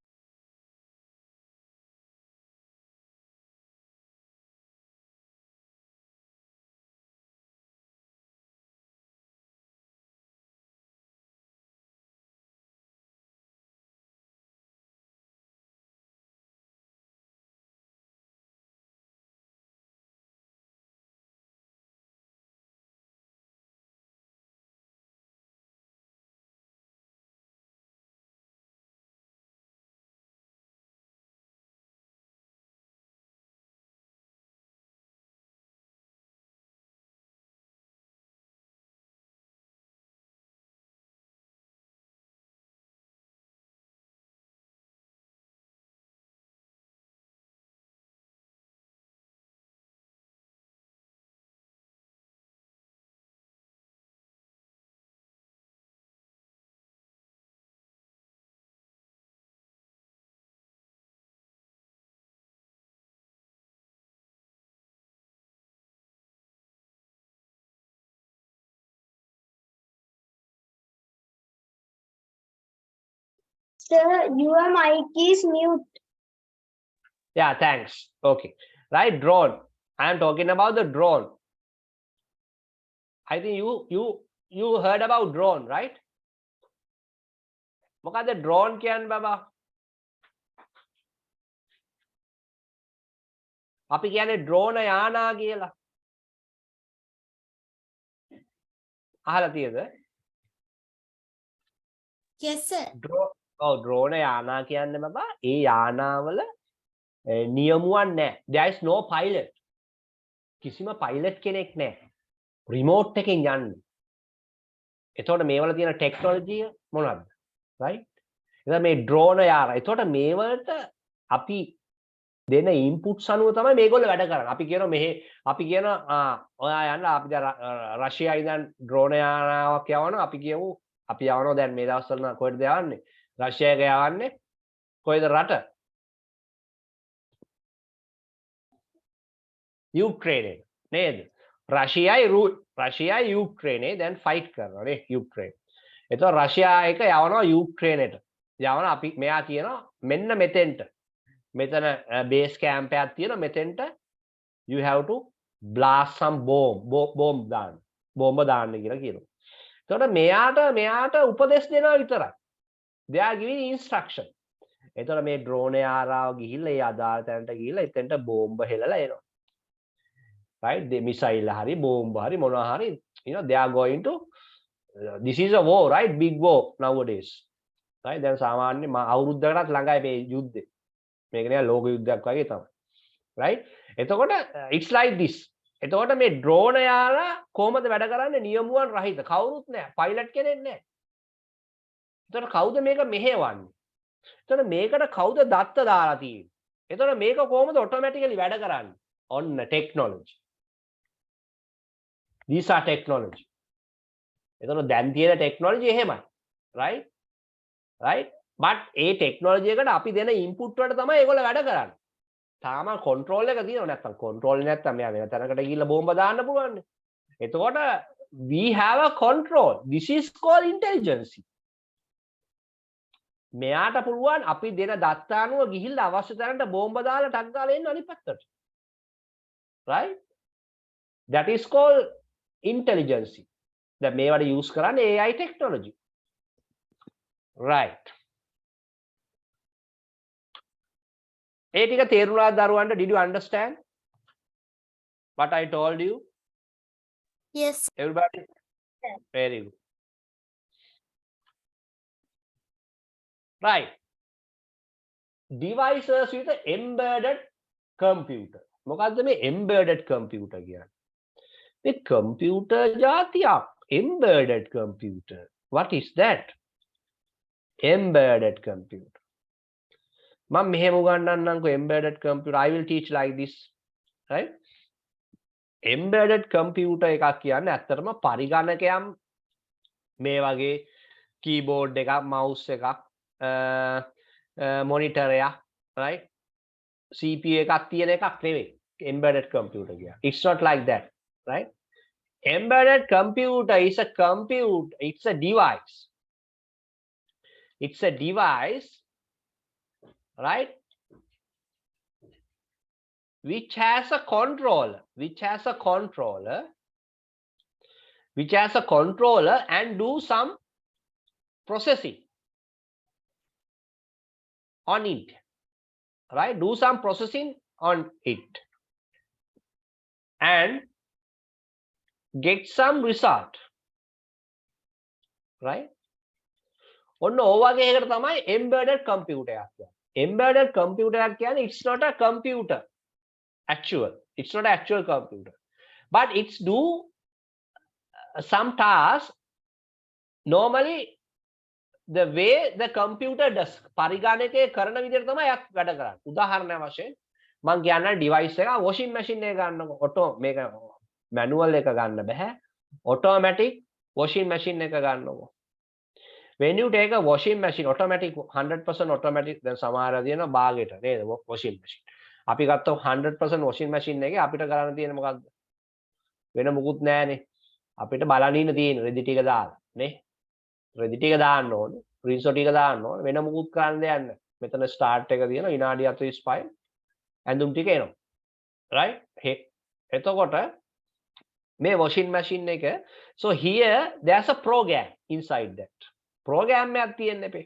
Sir, your mic is mute.
yeah, thanks. Okay. Right, drone. I am talking about the drone. I think you heard about drone, right? මොකද drone කියන්නේ බබා? අපි කියන්නේ drone යානා කියලා. අහලා තියෙද?
Yes, sir.
drone යානා කියන්නේ බබා ඒ යානාවල නියමුවක් නැහැ. There is no pilot. කිසිම pilot කෙනෙක් නැහැ. remote එකෙන් යන්නේ. එතකොට මේවල තියෙන ටෙක්නොලොජිය මොනවද? right? එතකොට මේ drone යාන. එතකොට මේවලට අපි දෙන ඉන්පුට්ස් අනුව තමයි මේගොල්ලෝ වැඩ කරන්නේ. අපි කියනවා ඔයා යන්න අපි දැන් රෂ්‍යාවේ ඉඳන් drone යානාවක් යවනවා. අපි කියමු අපි යවනවා දැන් මේ දවස්වල කොහෙද යවන්නේ? රෂ්‍යාවක යවන්නේ කොහෙද රට? යුක්‍රේනයේ නේද? රශියයි යුක්‍රේනේ දැන් ෆයිට් කරනවා නේ යුක්‍රේන්. එතකොට රශියා එක යවනවා යුක්‍රේනට. යවන අපි මෙයා කියනවා මෙන්න මෙතෙන්ට. මෙතන බේස් කැම්ප් එකක් තියෙනවා මෙතෙන්ට you have to blast some bomb දාන්න. බෝම්බ දාන්න කියලා කියනවා. එතකොට මෙයාට උපදෙස් දෙනවා විතරයි. they are giving instruction. එතකොට මේ ඩ්‍රෝන් යාරාව ගිහිල්ලා ඒ අදාළ තැනට ගිහිල්ලා එතෙන්ට බෝම්බ හෙලලා එනවා. right the missile hari bomb hari මොනවා hari they are going to this is a war, right? Big war nowadays, right? දැන් සාමාන්‍ය අවුරුද්දකටත් ළඟයි මේ යුද්ධේ. මේක නේ ලෝක යුද්ධයක් වගේ තමයි, right? එතකොට it's like this. එතකොට මේ ඩ්‍රෝන යාලා කොහොමද වැඩ කරන්නේ? නියමුවන් රහිත කවුරුත් නැහැ, පයිලට් කෙනෙක් නැහැ. එතකොට කවුද මේක මෙහෙවන්නේ? එතකොට මේකට කවුද දත්ත දාලා තියෙන්නේ? එතකොට මේක කොහොමද ඔටෝමැටිකලි වැඩ කරන්නේ? ඔන්න ටෙක්නොලොජි. these are technology. එතකොට දැන් තියෙන ටෙක්නොලොජි එහෙමයි, right? but ඒ ටෙක්නොලොජි එකට අපි දෙන ඉන්පුට් වලට තමයි ඒගොල්ලෝ වැඩ කරන්නේ. තාම කන්ට්‍රෝල් එක තියෙනවා නැත්තම් කන්ට්‍රෝල් නැත්තම් මෙයා වෙන තැනකට ගිහිල්ලා බෝම්බ දාන්න පුළුවන්. එතකොට we have a control. This is called intelligence. මෙයාට පුළුවන් අපි දෙන දත්ත අනුව ගිහිල්ලා අවශ්‍ය තැනට බෝම්බ දාලා ටක් ගාලා එන්න අනිත් පැත්තට. right? that is called intelligence. දැන් මේවට use කරන්නේ AI technology. right. ඒ ටික තේරුණාද දරුවන්ට? did you understand what I told you?
Yes.
Everybody? very good. right. devices with an embedded computer. මොකද්ද මේ embedded computer කියන්නේ? මේ computer જાතියක්. embedded computer. what is that? embedded computer. මම මෙහෙම උගන්වන්නම්කෝ embedded computer. I will teach like this, right? embedded computer එකක් කියන්නේ ඇත්තටම පරිගණකයන් මේ වගේ keyboard එකක්, mouse එකක්, monitor එකක්, right? CPU එකක් තියෙන එකක් නෙවෙයි embedded computer කියන්නේ. It's not like that, right? embedded computer is a compute, it's a device. It's a device, right? Which has a controller, and do some processing on it, right? Do some processing on it and get some result, right? ඔන්න ඕ වගේ එකකට තමයි embedded computer එකක් කියන්නේ. embedded computer එකක් කියන්නේ it's not a computer actual, it's not an actual computer, but it's do some tasks normally the way the computer does. පරිගණකයේ කරන විදිහට තමයි එයක් වැඩ කරන්නේ. උදාහරණයක් වශයෙන් මම කියන්න device එක washing machine එක ගන්නකො. ඔටෝ මේක manual එක ගන්න බෑ. automatic washing machine එක ගන්නකො. when you take a washing machine, automatic 100% automatic දැන් සමහර දින භාගයට නේද washing machine. අපි ගත්තොත් 100% washing machine එකේ අපිට කරන්න තියෙන මොකද්ද? වෙන මොකුත් නැහැනේ. අපිට බලන්න ඉන්න තියෙන රෙදි ටික දාලා නේ. රෙදි ටික දාන්න ඕනේ. රින්සෝ ටික දාන්න ඕනේ. වෙන මොකුත් කරන්න දෙයක් නැහැ. මෙතන start එක තියෙනවා විනාඩි 45 ඇඳුම් ටික එනවා. right? එතකොට මේ washing machine එක, so here there's a program inside that. program එකක් තියෙන්න එපේ.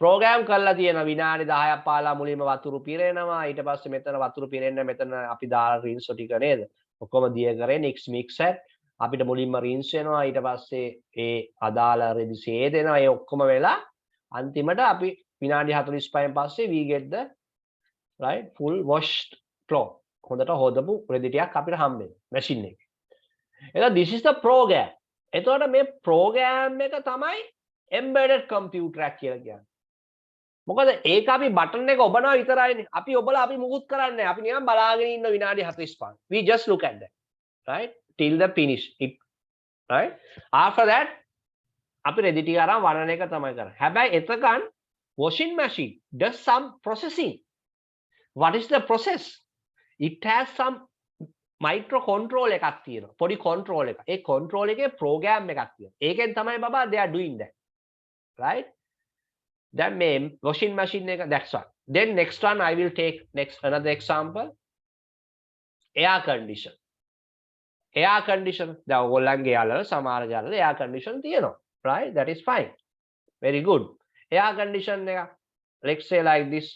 program කරලා තියෙන විනාඩි 10ක් පාලා මුලින්ම වතුර පිරෙනවා. ඊට පස්සේ මෙතන වතුර පිරෙන්න මෙතන අපි දාලා රින්සෝ ටික නේද? ඔක්කොම දිය කරේ mix set. අපිට මුලින්ම රින්ස් වෙනවා. ඊට පස්සේ ඒ අදාළ රෙදි සේදෙනවා. ඒ ඔක්කොම වෙලා අන්තිමට අපි විනාඩි 45න් පස්සේ we get the right full washed cloth. හොඳට හොදපු රෙදි ටිකක් අපිට හම්බෙනවා machine එකේ. එහෙනම් this is the program. එතකොට මේ program එක තමයි embedded computer එක කියලා කියන්නේ. මොකද ඒක අපි බටන් එක ඔබනවා විතරයිනේ. අපි ඔබලා අපි මුකුත් කරන්නේ නැහැ. අපි නිකන් බලාගෙන ඉන්න විනාඩි 45. We just look at that. Right? Till the finish it, right? After that අපි රෙදි ටික අරන් වරණ එක තමයි කරන්නේ. හැබැයි එතකන් washing machine does some processing. What is the process? It has some micro control එකක් තියෙනවා. පොඩි කන්ට්‍රෝල් එකක්. ඒ කන්ට්‍රෝල් එකේ ප්‍රෝග්‍රෑම් එකක් තියෙනවා. ඒකෙන් තමයි බබා they are doing that. Right? Then මේ washing machine එක, that's one. Then next one I will take another example. Air condition. Air condition. දැන් ඕගොල්ලන්ගේ යාළුවෝ සමහර යාළුවෝ air condition තියෙනවා. Right? That is fine. Very good. Air condition එක. Let's say like this.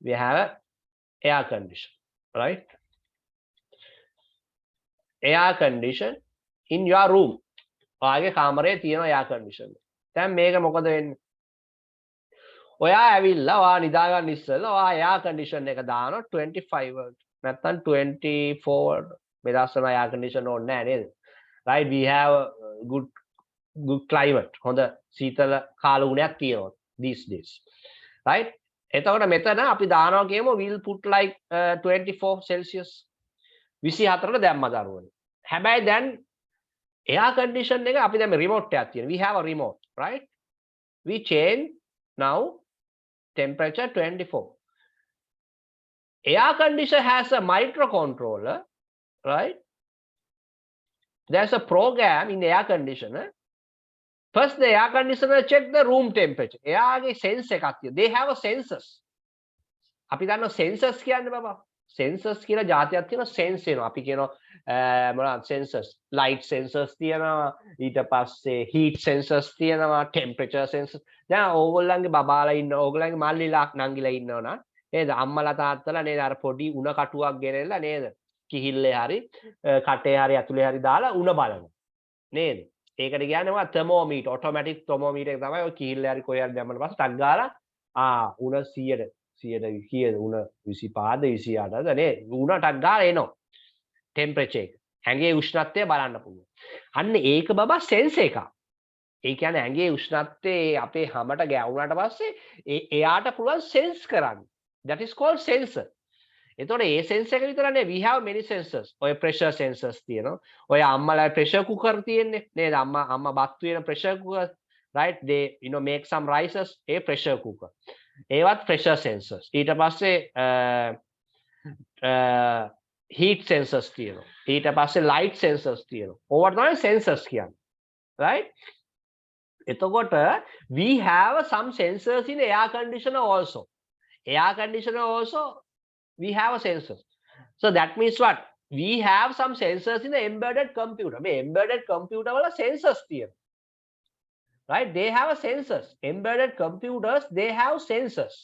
We have a air condition. Right? Air condition in your room. ඔයාගේ කාමරේ තියෙනවා air condition. දැන් මේක මොකද වෙන්නේ? ඔයා ඇවිල්ලා ඔයා නිදා ගන්න ඉස්සෙල්ලා ඔයා air condition එක දානවා 25 volt. නැත්නම් 24 volt. මේ දවස්වල air condition ඕනේ නැහැ නේද? Right? We have a good climate. හොඳ සීතල කාලගුණයක් තියෙනවා these days. Right? එතකොට මෙතන අපි දානවා කියමු we'll put like 24 Celsius. 24ට දැම්ම දරුවනේ. හැබැයි දැන් air condition එක අපි දැන් remote එකක් තියෙනවා. We have a remote, right? We change now temperature 24. Air conditioner has a microcontroller, right? There's a program in the air conditioner. First, the air conditioner check the room temperature. Air sense එකක් තියෙනවා. They have a sensors. අපි දන්නවා sensors කියන්නේ බබා. Sensors කියලා જાතියක් තියෙනවා. sense වෙනවා. අපි කියනවා මොනවද sensors? Light sensors තියෙනවා. ඊට පස්සේ heat sensors තියෙනවා. Temperature sensors. දැන් ඕගොල්ලන්ගේ බබාලා ඉන්න ඕගොල්ලන්ගේ මල්ලිලා නංගිලා ඉන්නවනම් නේද? අම්මලා තාත්තලා නේද අර පොඩි උණ කටුවක් ගෙනල්ලා නේද? කිහිල්ලේ හරි කටේ හරි ඇතුලේ හරි දාලා උණ බලනවා. නේද? ඒකට කියන්නේ මොකක්ද? thermometer, automatic thermometer එක තමයි ඔය කිහිල්ලේ හරි කොහේ හරි දැම්මම පස්සේ ටක් ගාලා උණ 100ට කීයද උණ 25ද 28ද නේ උණ ටක් ගාලා එනවා. temperature එක. ඇඟේ උෂ්ණත්වය බලන්න පුළුවන්. අන්න ඒක බබා sense එකක්. ඒ කියන්නේ ඇඟේ උෂ්ණත්වය අපේ හැමට ගැවුනට පස්සේ එයාට පුළුවන් sense කරන්න. That is called sensor. එතකොට ඒ sense එක විතර නේ we have many sensors. ඔය pressure sensors තියෙනවා. ඔය අම්මලා pressure cooker තියෙන්නේ නේද? අම්මා බත් වෙන pressure cooker, right? They make some rices, A pressure cooker. ඒවත් pressure sensors. ඊට පස්සේ heat sensors තියෙනවා. ඊට පස්සේ light sensors තියෙනවා. ඕවට තමයි sensors කියන්නේ. Right? එතකොට we have some sensors in air conditioner also. Air conditioner also we have a sensor. So that means what? We have some sensors in the embedded computer. මේ embedded computer වල sensors තියෙනවා. Right? They have a sensors. Embedded computers, they have sensors.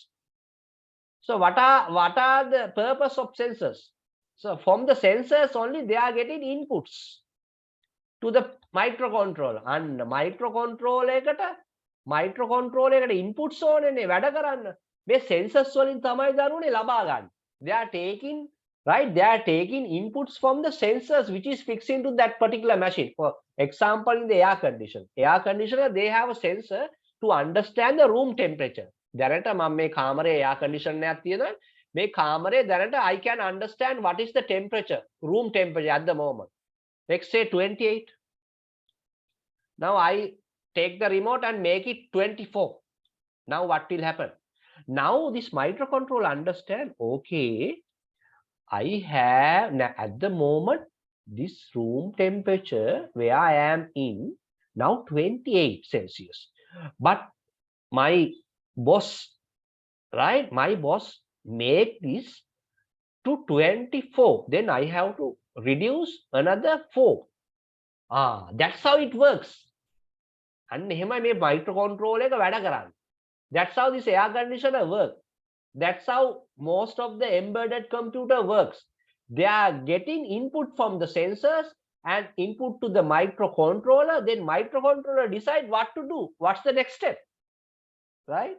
So what are the purpose of sensors? So from the sensors only they are getting inputs to the microcontroller. And microcontroller එකට inputs ඕනේනේ වැඩ කරන්න. මේ sensors වලින් තමයි දරුවනේ ලබා ගන්න. They are taking inputs from the sensors which is fixed into that particular machine. For example, in the air conditioner, they have a sensor to understand the room temperature. දැනට මම මේ කාමරේ air conditioner එකක් තියෙනවා. මේ කාමරේ දැනට I can understand what is the temperature, room temperature at the moment. Let's say 28. Now I take the remote and make it 24. Now what will happen? Now this microcontroller understand, okay, I have at the moment this room temperature where I am in now 28 Celsius. But my boss, right? My boss make this to 24. Then I have to reduce another 4. That's how it works. And එහෙමයි මේ microcontroller එක වැඩ කරන්නේ. That's how this air conditioner works. That's how most of the embedded computer works. They are getting input from the sensors and input to the microcontroller. Then microcontroller decide what to do. What's the next step? Right?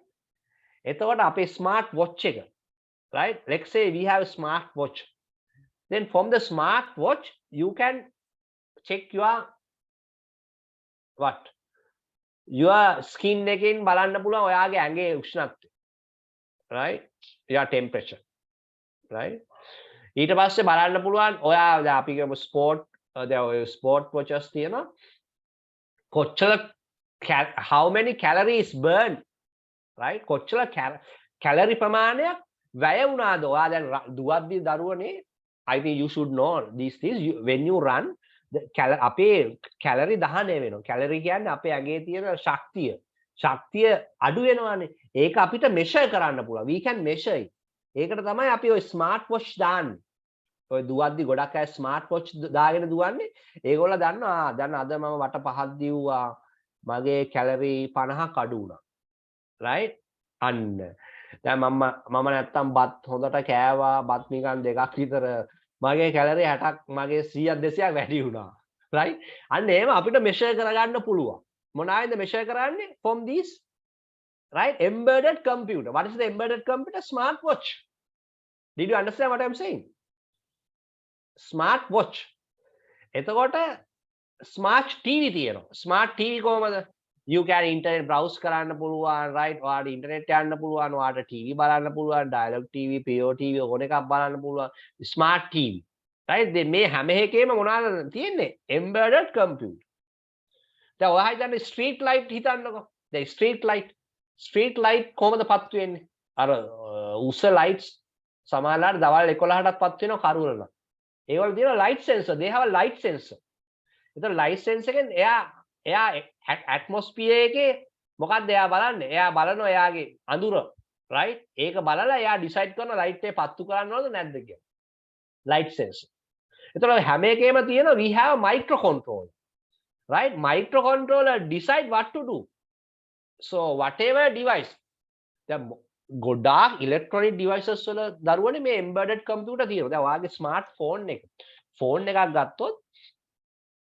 එතකොට අපේ smart watch එක. Right? Let's say we have a smart watch. Then from the smart watch, you can check your what? Your skin එකෙන් බලන්න පුළුවන් ඔයාගේ ඇඟේ උෂ්ණත්වය. Right? Your temperature. Right? ඊට පස්සේ බලන්න පුළුවන් ඔයා දැන් අපි කියමු sport watches තියෙනවා. කොච්චර how many calories burned, right? කොච්චර calorie ප්‍රමාණයක් වැය වුණාද? ඔයා දැන් දුවද්දී දරුවනේ I think you should know these things. When you run, the අපේ calorie දහනය වෙනවා. Calorie කියන්නේ අපේ ඇඟේ තියෙන ශක්තිය. ශක්තිය අඩු වෙනවානේ. ඒක අපිට measure කරන්න පුළුවන්. We can measure it. ඒකට තමයි අපි ඔය smart watch දාන්නේ. ඔය දුවද්දි ගොඩක් අය smart watch දාගෙන දුවන්නේ. ඒගොල්ලෝ දන්නවා දැන් අද මම වට 5ක් දිව්වා. මගේ calorie 50ක් අඩු වුණා. right? අන්න. දැන් මම නැත්තම් බත් හොඳට කෑවා. බත් නිකන් දෙකක් විතර මගේ කැලරි 60ක් මගේ 100ක් 200ක් වැඩි වුණා. right? අන්න එහෙම අපිට measure කරගන්න පුළුවන්. මොනවායින්ද measure කරන්නේ? From these right embedded computer. What is the embedded computer? Smart watch. Did you understand what I'm saying? Smart watch. එතකොට smart TV තියෙනවා. Smart TV කොහමද? You can internet browse කරන්න පුළුවන්, right? ඔයාලට internet යන්න පුළුවන්, ඔයාලට TV බලන්න පුළුවන්, dialog TV, PO TV ඕන එකක් බලන්න පුළුවන්. Smart TV. right? මේ හැම එකේම මොනවද තියෙන්නේ? Embedded computer. දැන් ඔයා හිතන්නේ street light හිතන්නකෝ. දැන් street light කොහමද පත් වෙන්නේ? අර උස lights සමහරවිට දවල් 11ටත් පත් වෙනවා කරුවල නම්. ඒවල තියෙන light sensor. They have a light sensor. ඒතර light sensor එකෙන් එයා atmosphere එකේ මොකක්ද එයා බලන්නේ? එයා බලනවා එයාගේ අඳුර, right? ඒක බලලා එයා decide කරන light එක පත්තු කරන්න ඕනද නැද්ද කියලා. light sensor. එතකොට හැම එකේම තියෙන we have microcontroller. right? Microcontroller decide what to do. So whatever device, දැන් ගොඩාක් electronic devices වල දරුවනේ මේ embedded computer තියෙනවා. දැන් ඔයාගේ smart phone එකක් ගත්තොත්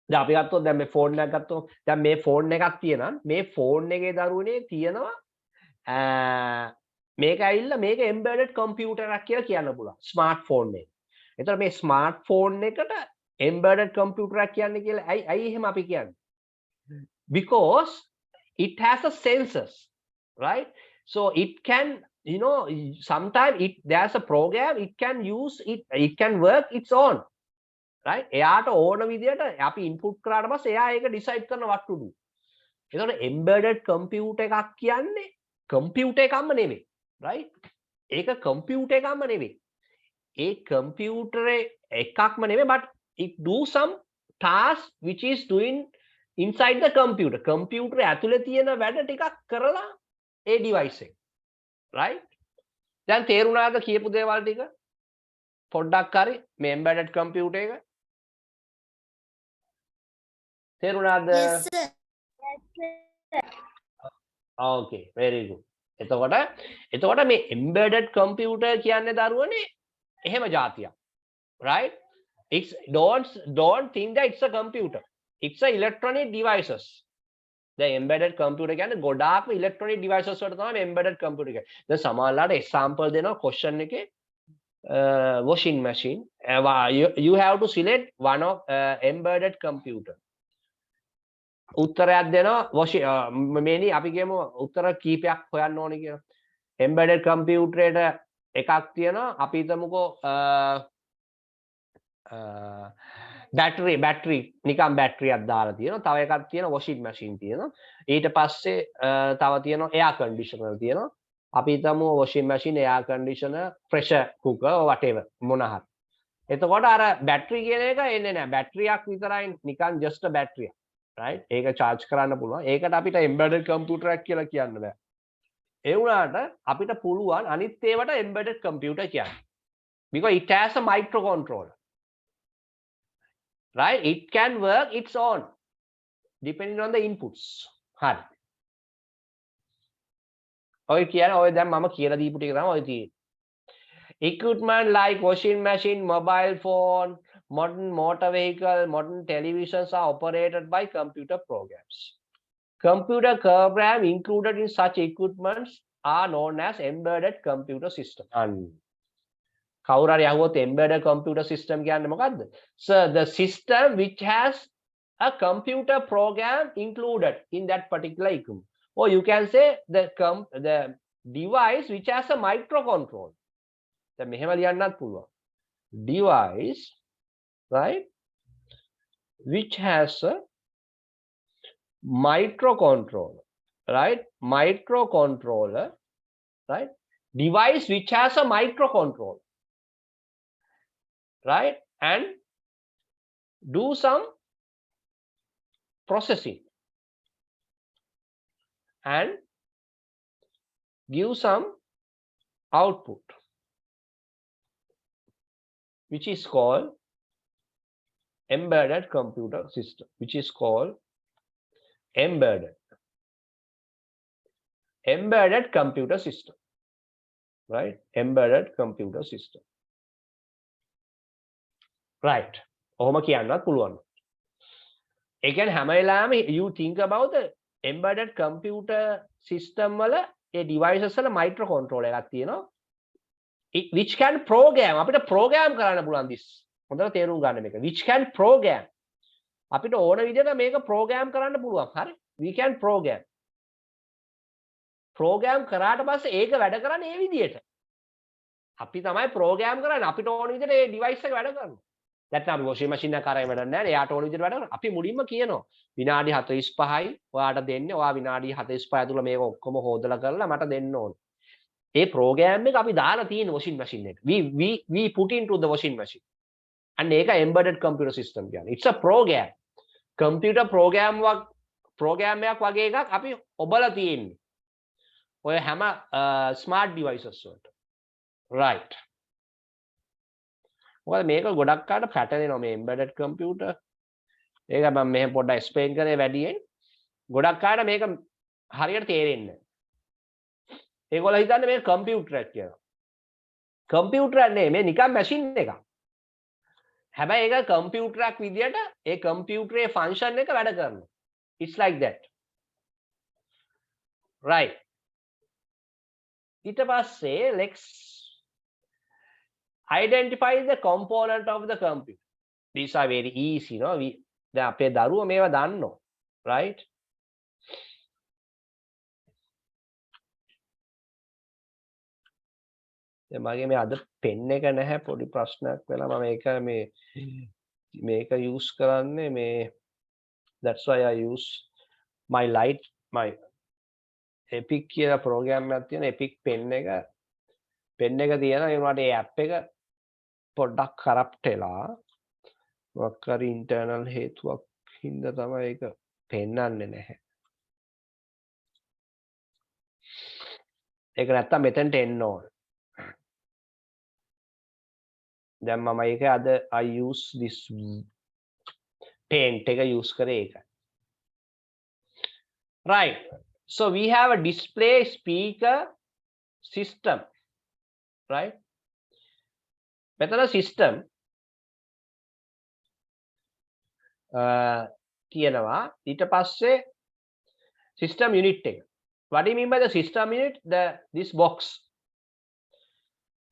දැන් අපි ගත්තොත් දැන් මේ ෆෝන් එකක් ගත්තොත් දැන් මේ ෆෝන් එකක් තියෙනවා මේ ෆෝන් එකේ දරුවනේ තියෙනවා මේක ඇවිල්ලා මේක embedded computer එකක් කියලා කියන්න පුළුවන් ස්මාර්ට් ෆෝන් එක. එතකොට මේ ස්මාර්ට් ෆෝන් එකට embedded computer එකක් කියන්නේ කියලා ඇයි එහෙම අපි කියන්නේ? Because it has a sensors, right? So it can, you know, sometimes there's a program it can work its own. right? එයාට ඕන විදියට අපි input කරාට පස්සේ එයා ඒක decide කරන what to do. එතකොට embedded computer එකක් කියන්නේ computer එකක්ම නෙවෙයි. right? ඒක computer එකක්ම නෙවෙයි. ඒ computer එකක්ම නෙවෙයි but it do some task which is doing inside the computer. computer ඇතුලේ තියෙන වැඩ ටිකක් කරලා ඒ device එක. right? දැන් තේරුණාද කියපු දේවල් ටික? පොඩ්ඩක් හරි මේ embedded computer එක තේරුණාද?
Yes, sir.
okay, very good. එතකොට මේ embedded computer කියන්නේ දරුවනේ එහෙම જાතියක්. right? It's don't think that it's a computer. It's a electronic devices. The embedded computer කියන්නේ ගොඩාක්ම electronic devices වලට තමයි embedded computer කියන්නේ. දැන් සමහරවිට example දෙනවා question එකේ washing machine. You have to select one of embedded computer. උත්තරයක් දෙනවා මේනි අපි කියමු උත්තර කීපයක් හොයන්න ඕනේ කියලා. embedded computer එකට එකක් තියෙනවා අපි හිතමුකෝ battery නිකන් බැටරියක් දාලා තියෙනවා. තව එකක් තියෙනවා washing machine තියෙනවා. ඊට පස්සේ තව තියෙනවා air conditioner තියෙනවා. අපි හිතමු washing machine, air conditioner, pressure cooker or whatever මොන හරි. එතකොට අර battery කියන එක එන්නේ නැහැ. බැටරියක් විතරයි නිකන් just a battery. right? ඒක charge කරන්න පුළුවන්. ඒකට අපිට embedded computer එකක් කියලා කියන්න බෑ. ඒ වුණාට අපිට පුළුවන් අනිත් ඒවට embedded computer කියන්න. Because it has a microcontroller. right? It can work its own depending on the inputs. හරි. ඔය කියන්නේ ඔය දැන් මම කියලා දීපු ටික තමයි ඔය තියෙන්නේ. Equipment like washing machine, mobile phone, modern motor vehicle, modern televisions are operated by computer programs. Computer program included in such equipments are known as embedded computer system. කවුරු හරි අහුවොත් embedded computer system කියන්නේ මොකද්ද? So the system which has a computer program included in that particular equipment. Or you can say the device which has a microcontroller. දැන් මෙහෙම ලියන්නත් පුළුවන්. Device, right, which has a microcontroller, right? Microcontroller, right? Device which has a microcontroller. right, and do some processing and give some output, which is called embedded computer system, which is called embedded computer system, right? Embedded computer system, right? ඔහොම කියන්නත් පුළුවන්. ඒ කියන්නේ හැම වෙලාවෙම you think about the embedded computer system වල ඒ devices වල micro controller එකක් තියෙනවා which can program, අපිට program කරන්න පුළුවන් this. හොඳට තේරුම් ගන්න මේක. which can program, අපිට ඕන විදිහට මේක program කරන්න පුළුවන්. හරි? we can program කරාට පස්සේ ඒක වැඩ කරන්නේ ඒ විදිහට. අපි තමයි program කරන්නේ. අපිට ඕන විදිහට ඒ device එක වැඩ කරනවා. නැත්නම් අපි washing machine එක කරේ වැඩක් නැහැ. එයාට ඕන විදිහට වැඩ කරනවා. අපි මුලින්ම කියනවා විනාඩි 45යි ඔයාට දෙන්නේ. ඔයා විනාඩි 45 ඇතුළත මේක ඔක්කොම හොදලා කරලා මට දෙන්න ඕන. ඒ program එක අපි දාලා තියෙන washing machine එකට. We put into the washing machine. And ඒක embedded computer system කියන්නේ. It's a program. Computer program එකක් වගේ එකක් අපි ඔබලා තියෙන්නේ. ඔය හැම smart devices වලට. Right. මොකද මේක ගොඩක් කාට පැටලෙනවා මේ embedded computer. ඒක මම මෙහෙම පොඩ්ඩක් explain කරේ වැඩියෙන්. ගොඩක් කාට මේක හරියට තේරෙන්නේ නැහැ. ඒගොල්ලෝ හිතන්නේ මේක computer එකක් කියලා. computer එක නෙමෙයි මේ නිකන් machine එකක්. හැබැයි ඒක computer එකක් විදියට ඒ computer ඒ function එක වැඩ කරනවා. It's like that. Right. ඊට පස්සේ let's identify the component of the computer. These are very easy, no? දැන් අපේ දරුවෝ මේවා දන්නවා. Right? දැන් මගේ මේ අද පෙන් එක නැහැ පොඩි ප්‍රශ්නයක් වෙලා මම මේක use කරන්නේ මේ that's why I use my epic කියලා program එකක් තියෙන epic pen එක තියෙනවා ඒ වුණාට ඒ app එක පොඩ්ඩක් corrupt වෙලා මොකක් හරි internal හේතුවක් හින්දා තමයි ඒක පෙන්වන්නේ නැහැ. ඒක නැත්තම් මෙතනට එන්න ඕන. දැන් මම ඒක අද I use this paint එක use කරේ ඒකයි. Right. So we have a display speaker system, right? මෙතන system කියනවා ඊට පස්සේ system unit එක. What do you mean by the system unit? This box.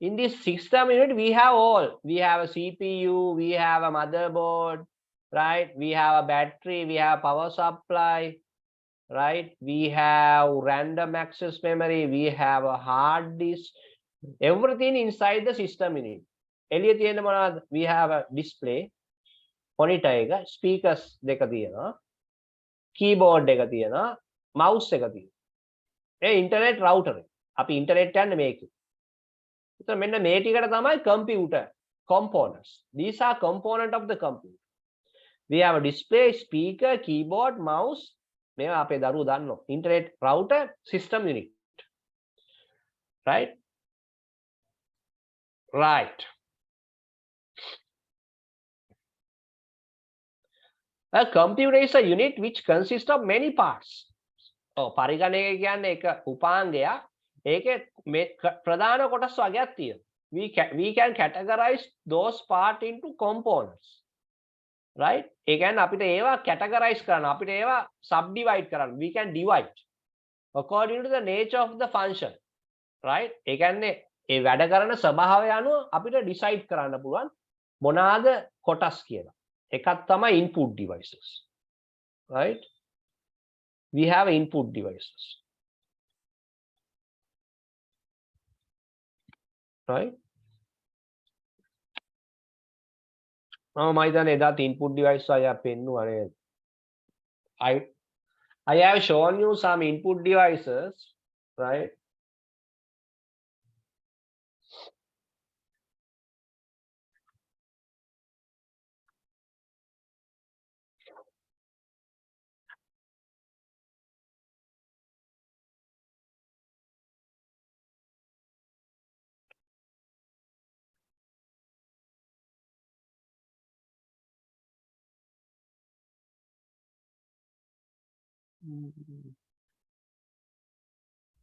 In this system unit, we have a CPU, we have a motherboard, right? We have a battery, we have power supply, right? We have random access memory, we have a hard disk, everything inside the system unit. We have a display, monitor එක, speakers දෙක තියෙනවා, keyboard එක තියෙනවා, mouse එක තියෙනවා. ඒ internet router එක. අපි internet යන්නේ මේකේ. So මෙන්න මේ ටිකට තමයි computer components. These are component of the computer. We have a display, speaker, keyboard, mouse. මේවා අපේ දරුවෝ දන්නවා. Internet router, system unit. Right? Right. A computer is a unit which consists of many parts. පරිගණකය කියන්නේ එක උපාංගයක්. ඒකේ ප්‍රධාන කොටස් වර්ගයක් තියෙනවා. We can categorize those part into components. Right? ඒ කියන්නේ අපිට ඒවා categorize කරන්න, අපිට ඒවා subdivide කරන්න. We can divide according to the nature of the function. Right? ඒ කියන්නේ ඒ වැඩ කරන ස්වභාවය අනුව අපිට decide කරන්න පුළුවන් මොනවාද කොටස් කියලා. එකක් තමයි input devices. Right? We have input devices. Right? මම හිතන්නේ එදාත් input device අය පෙන්නුවා නේද? I have shown you some input devices, right?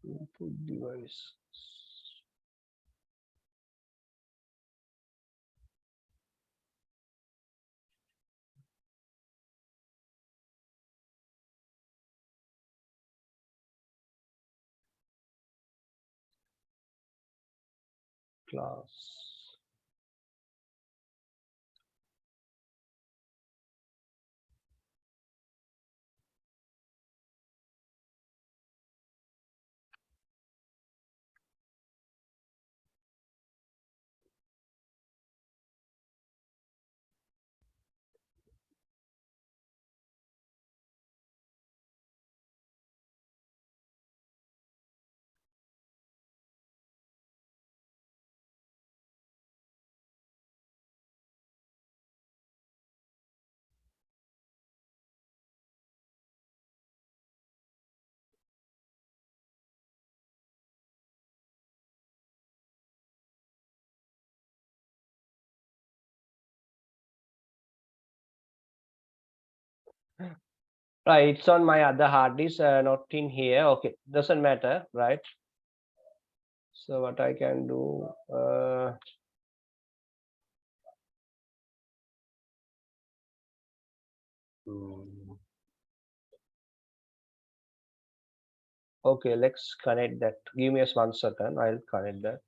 Input device. Class. Right, it's on my other hard disk, not in here. Okay, doesn't matter, right? So what I can do, okay, let's connect that. Give me just 1 second. I'll connect that.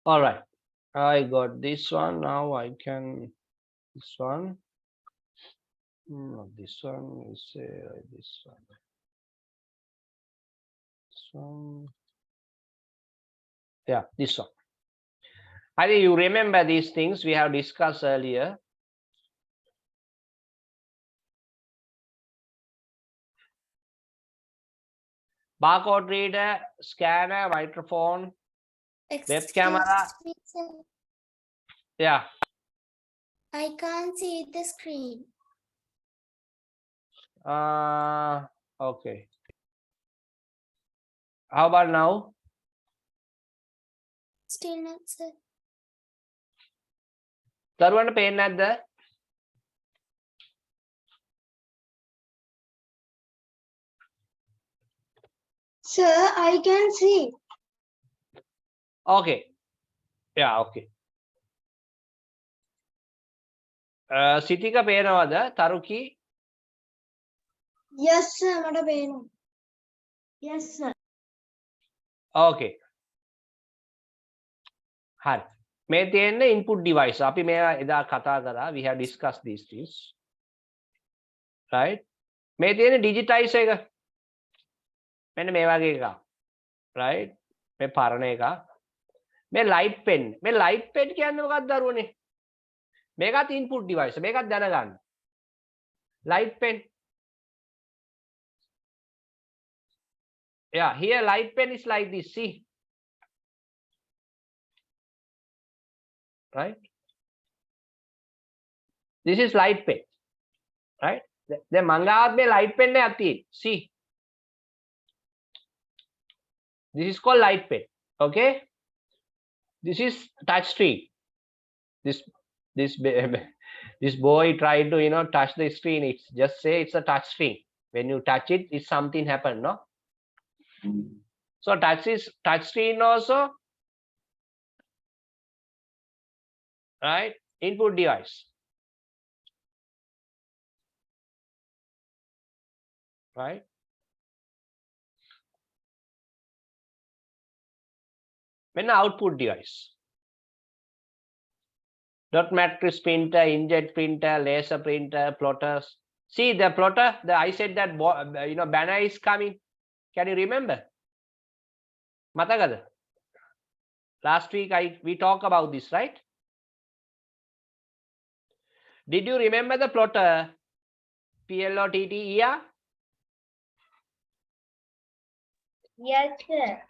All right, I got this one. Now I can this one. No, this one is this one. This one. Yeah, this one. I think you remember these things we have discussed earlier. Barcode reader, scanner, microphone, web camera.
Me, sir.
Yeah.
I can't see the screen.
Okay. How about now?
Still not, sir.
දරුවන්ට පේන්නේ නැද්ද?
Sir, I can see.
Okay. Yeah, okay. සිතික පේනවද තරුකි?
Yes, sir. මට පේනවා. Yes, sir.
Okay. හරි. මේ තියෙන්නේ input device. අපි මේවා එදා කතා කරා. We have discussed these things. Right? මේ තියෙන්නේ digitize එක. මෙන්න මේ වගේ එකක්. Right? මේ පරණ එකක්. මේ light pen. මේ light pen කියන්නේ මොකක්ද දරුවනේ? මේකත් input device. මේකත් දැනගන්න. Light pen. Yeah, here light pen is like this. See? Right? This is light pen. Right? Then මංගාවත් මේ light pen එකක් තියෙන්නේ. See? This is called light pen. Okay? This is touch screen. This boy tried to touch the screen. It's just say it's a touch screen. When you touch it, it's something happen, no? So touch screen also, right? Input device, right? When output device, dot matrix printer, inkjet printer, laser printer, plotters. See the plotter. I said that banner is coming. Can you remember? Matagada. Last week we talked about this, right? Did you remember the plotter? PLOTTER?
Yes, sir.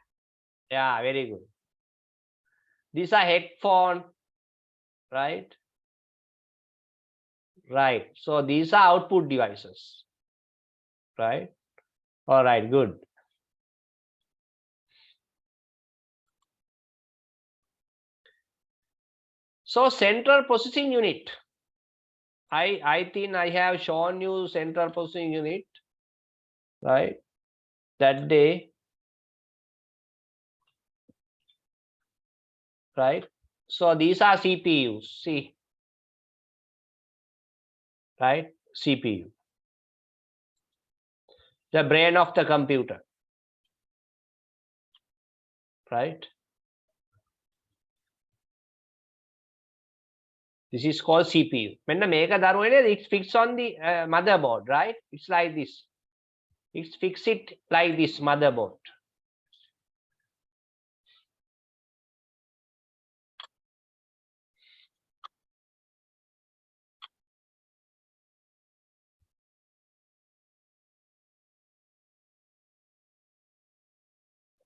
Yeah, very good. These are headphone, right? Right. So these are output devices, right? All right, good. So central processing unit. I think I have shown you central processing unit, right? That day, right? So these are CPUs. See, right? CPU, the brain of the computer, right? This is called CPU. When make a it's fixed on the motherboard, right? It's like this. It's fix it like this motherboard.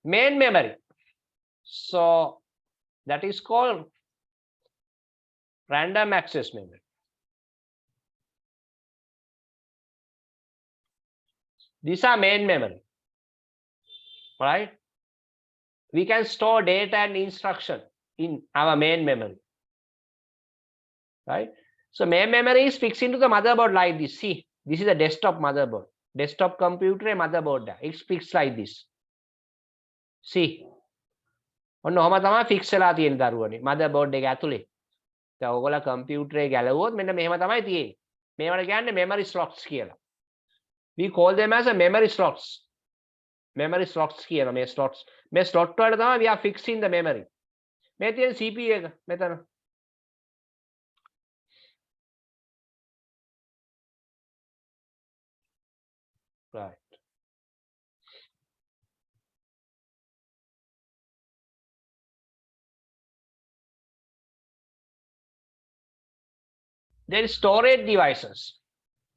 Main memory. So that is called random access memory. These are main memory, right? We can store data and instruction in our main memory, right? So main memory is fixed into the motherboard like this. See, this is a desktop motherboard. Desktop computer motherboard. It's fixed like this. See, ඔන්න ඔහම තමයි fix වෙලා තියෙන දරුවනේ motherboard එක ඇතුලේ. දැන් ඔයගොල්ලෝ කම්පියුටරේ ගැලවුවොත් මෙන්න මෙහෙම තමයි තියෙන්නේ. මේවට කියන්නේ memory slots කියලා. We call them as a memory slots. Memory slots කියලා මේ slots. මේ slot වලට තමයි we are fixing the memory. මේ තියෙන CPU එක මෙතන. Right. Then storage devices.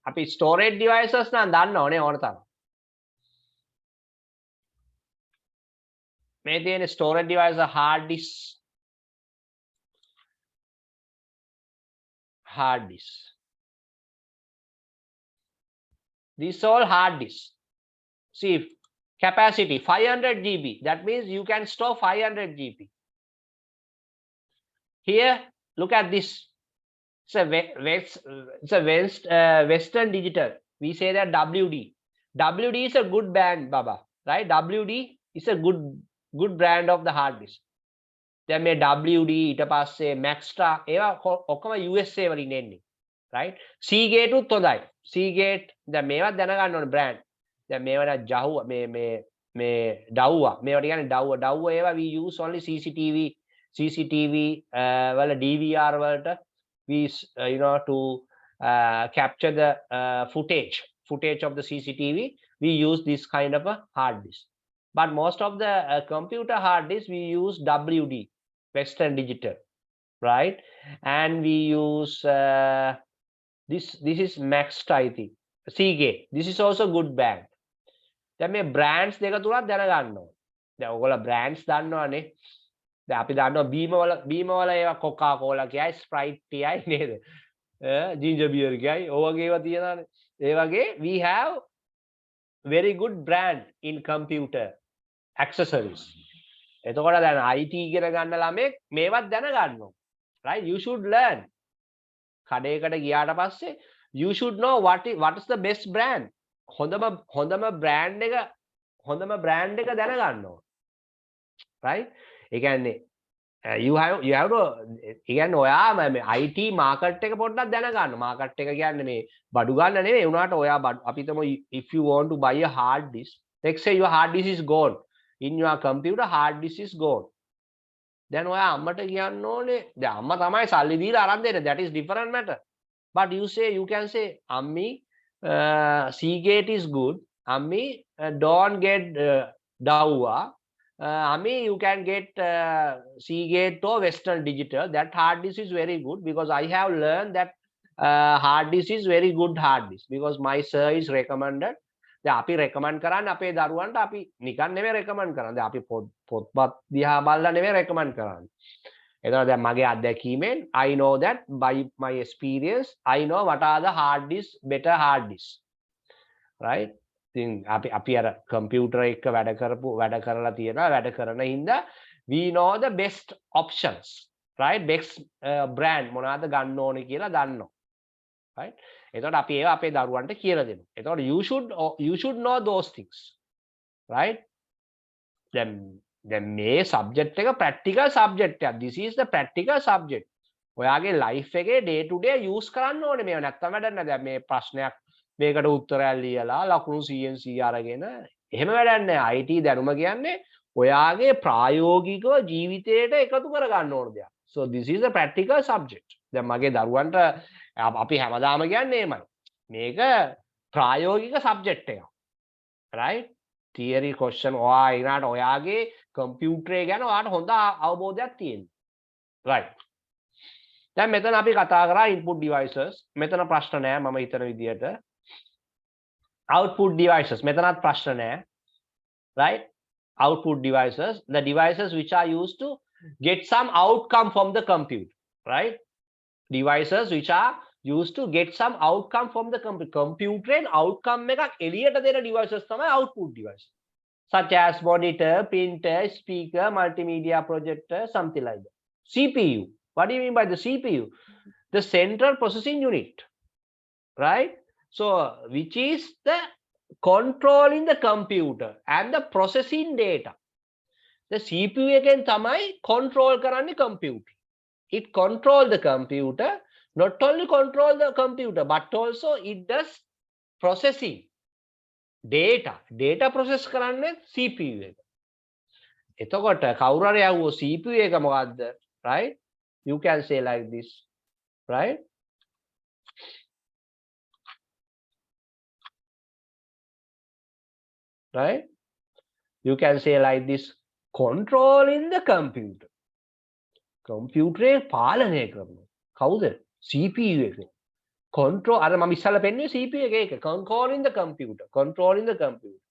අපි storage devices නම් දන්නවනේ ඕන තරම්. මේ තියෙන storage device hard disk. Hard disk. These all hard disk. See, capacity 500 GB. That means you can store 500 GB. Here, look at this. It's a Western Digital. We say that WD. WD is a good band, Baba. right? WD is a good brand of the hard disk. දැන් මේ WD ඊට පස්සේ Maxtra ඒවා ඔක්කොම USA වලින් එන්නේ, right? Seagate උත් හොඳයි. Seagate දැන් මේවත් දැනගන්න ඕනේ brand. දැන් මේවට Jahua මේ Dahua මේවට කියන්නේ Dahua ඒවා we use only CCTV වල DVR වලට we to capture the footage of the CCTV. We use this kind of a hard disk. But most of the computer hard disk we use WD, Western Digital, right? And we use this is Maxtra, I think. Seagate. This is also good brand. දැන් මේ brands දෙක තුනක් දැනගන්න ඕනේ. දැන් ඔයගොල්ලෝ brands දන්නවනේ. දැන් අපි දන්නවා බීම වල ඒවා කොකා කෝලා කියයි, ස්ප්‍රයිට් කියයි නේද? ginger beer කියයි. ඔය වගේ ඒවා තියෙනවානේ. ඒ වගේ we have very good brand in computer accessories. එතකොට දැන් IT ඉගෙන ගන්න ළමෙක් මේවත් දැනගන්න ඕන. Right? You should learn. කඩේකට ගියාට පස්සේ you should know what is the best brand. හොඳම brand එක දැනගන්න ඕන. Right? ඒ කියන්නේ you have to ඒ කියන්නේ ඔයා මේ IT market එක පොඩ්ඩක් දැනගන්න. market එක කියන්නේ මේ බඩු ගන්න නෙවෙයි. උනාට ඔයා අපි තමු if you want to buy a hard disk, let's say your hard disk is gone. In your computer hard disk is gone. Then ඔයා අම්මට කියන්න ඕනේ. දැන් අම්මා තමයි සල්ලි දීලා අරන් දෙන්නේ. That is different matter. But you can say අම්මි Seagate is good. Ammi, don't get Dahua. Ammi, you can get Seagate or Western Digital. That hard disk is very good because I have learned that hard disk is very good hard disk because my sir is recommended. දැන් අපි recommend කරන්නේ අපේ දරුවන්ට අපි නිකන් නෙමෙයි recommend කරන්නේ. දැන් අපි පොත්පත් දිහා බලලා නෙමෙයි recommend කරන්නේ. එතකොට දැන් මගේ අත්දැකීමෙන් I know that by my experience I know what are the hard disk better hard disk. Right? ඉතින් අපි අර computer එක වැඩ කරලා තියෙනවා වැඩ කරන හින්දා we know the best options, right? Best brand මොනවාද ගන්න ඕනේ කියලා දන්නවා. Right? එතකොට අපි ඒවා අපේ දරුවන්ට කියලා දෙනවා. එතකොට you should know those things. Right? දැන් මේ subject එක practical subject එකක්. This is the practical subject. ඔයාගේ life එකේ day to day use කරන්න ඕනේ මේව නැත්තම් වැඩක් නෑ. දැන් මේ ප්‍රශ්නයක් මේකට උත්තරයක් ලියලා ලකුණු 100න් 100 අරගෙන එහෙම වැඩක් නෑ. IT දැනුම කියන්නේ ඔයාගේ ප්‍රායෝගිකව ජීවිතයට එකතු කරගන්න ඕන දෙයක්. So this is a practical subject. දැන් මගේ දරුවන්ට අපි හැමදාම කියන්නේ එමය. මේක ප්‍රායෝගික subject එකක්. Right? Theory question ඔයා ඊනාට ඔයාගේ computer එක ගැන ඔයාට හොඳ අවබෝධයක් තියෙන්න. Right. දැන් මෙතන අපි කතා කරා input devices. මෙතන ප්‍රශ්න නෑ මම හිතන විදියට. Output devices. මෙතනත් ප්‍රශ්න නෑ. Right? Output devices, the devices which are used to get some outcome from the computer. Right? Devices which are used to get some outcome from the computer. Computer and outcome එකක් එළියට දෙන devices තමයි output device. Such as monitor, printer, speaker, multimedia projector, something like that. CPU. What do you mean by the CPU? The central processing unit. Right? So, which is the controlling the computer and the processing data. The CPU එකෙන් තමයි control කරන්නේ computer. It control the computer, not only control the computer, but also it does processing. Data process කරන්නේ CPU එක. එතකොට කවුරු හරි යවුවෝ CPU එක මොකද්ද? Right? You can say like this. Right? Right? You can say like this, controlling the computer. Computer පාලනය කරනවා. කවුද? CPU එක. Control අර මම ඉස්සල්ලා පෙන්නුවේ CPU එක. Controlling the computer. Controlling the computer.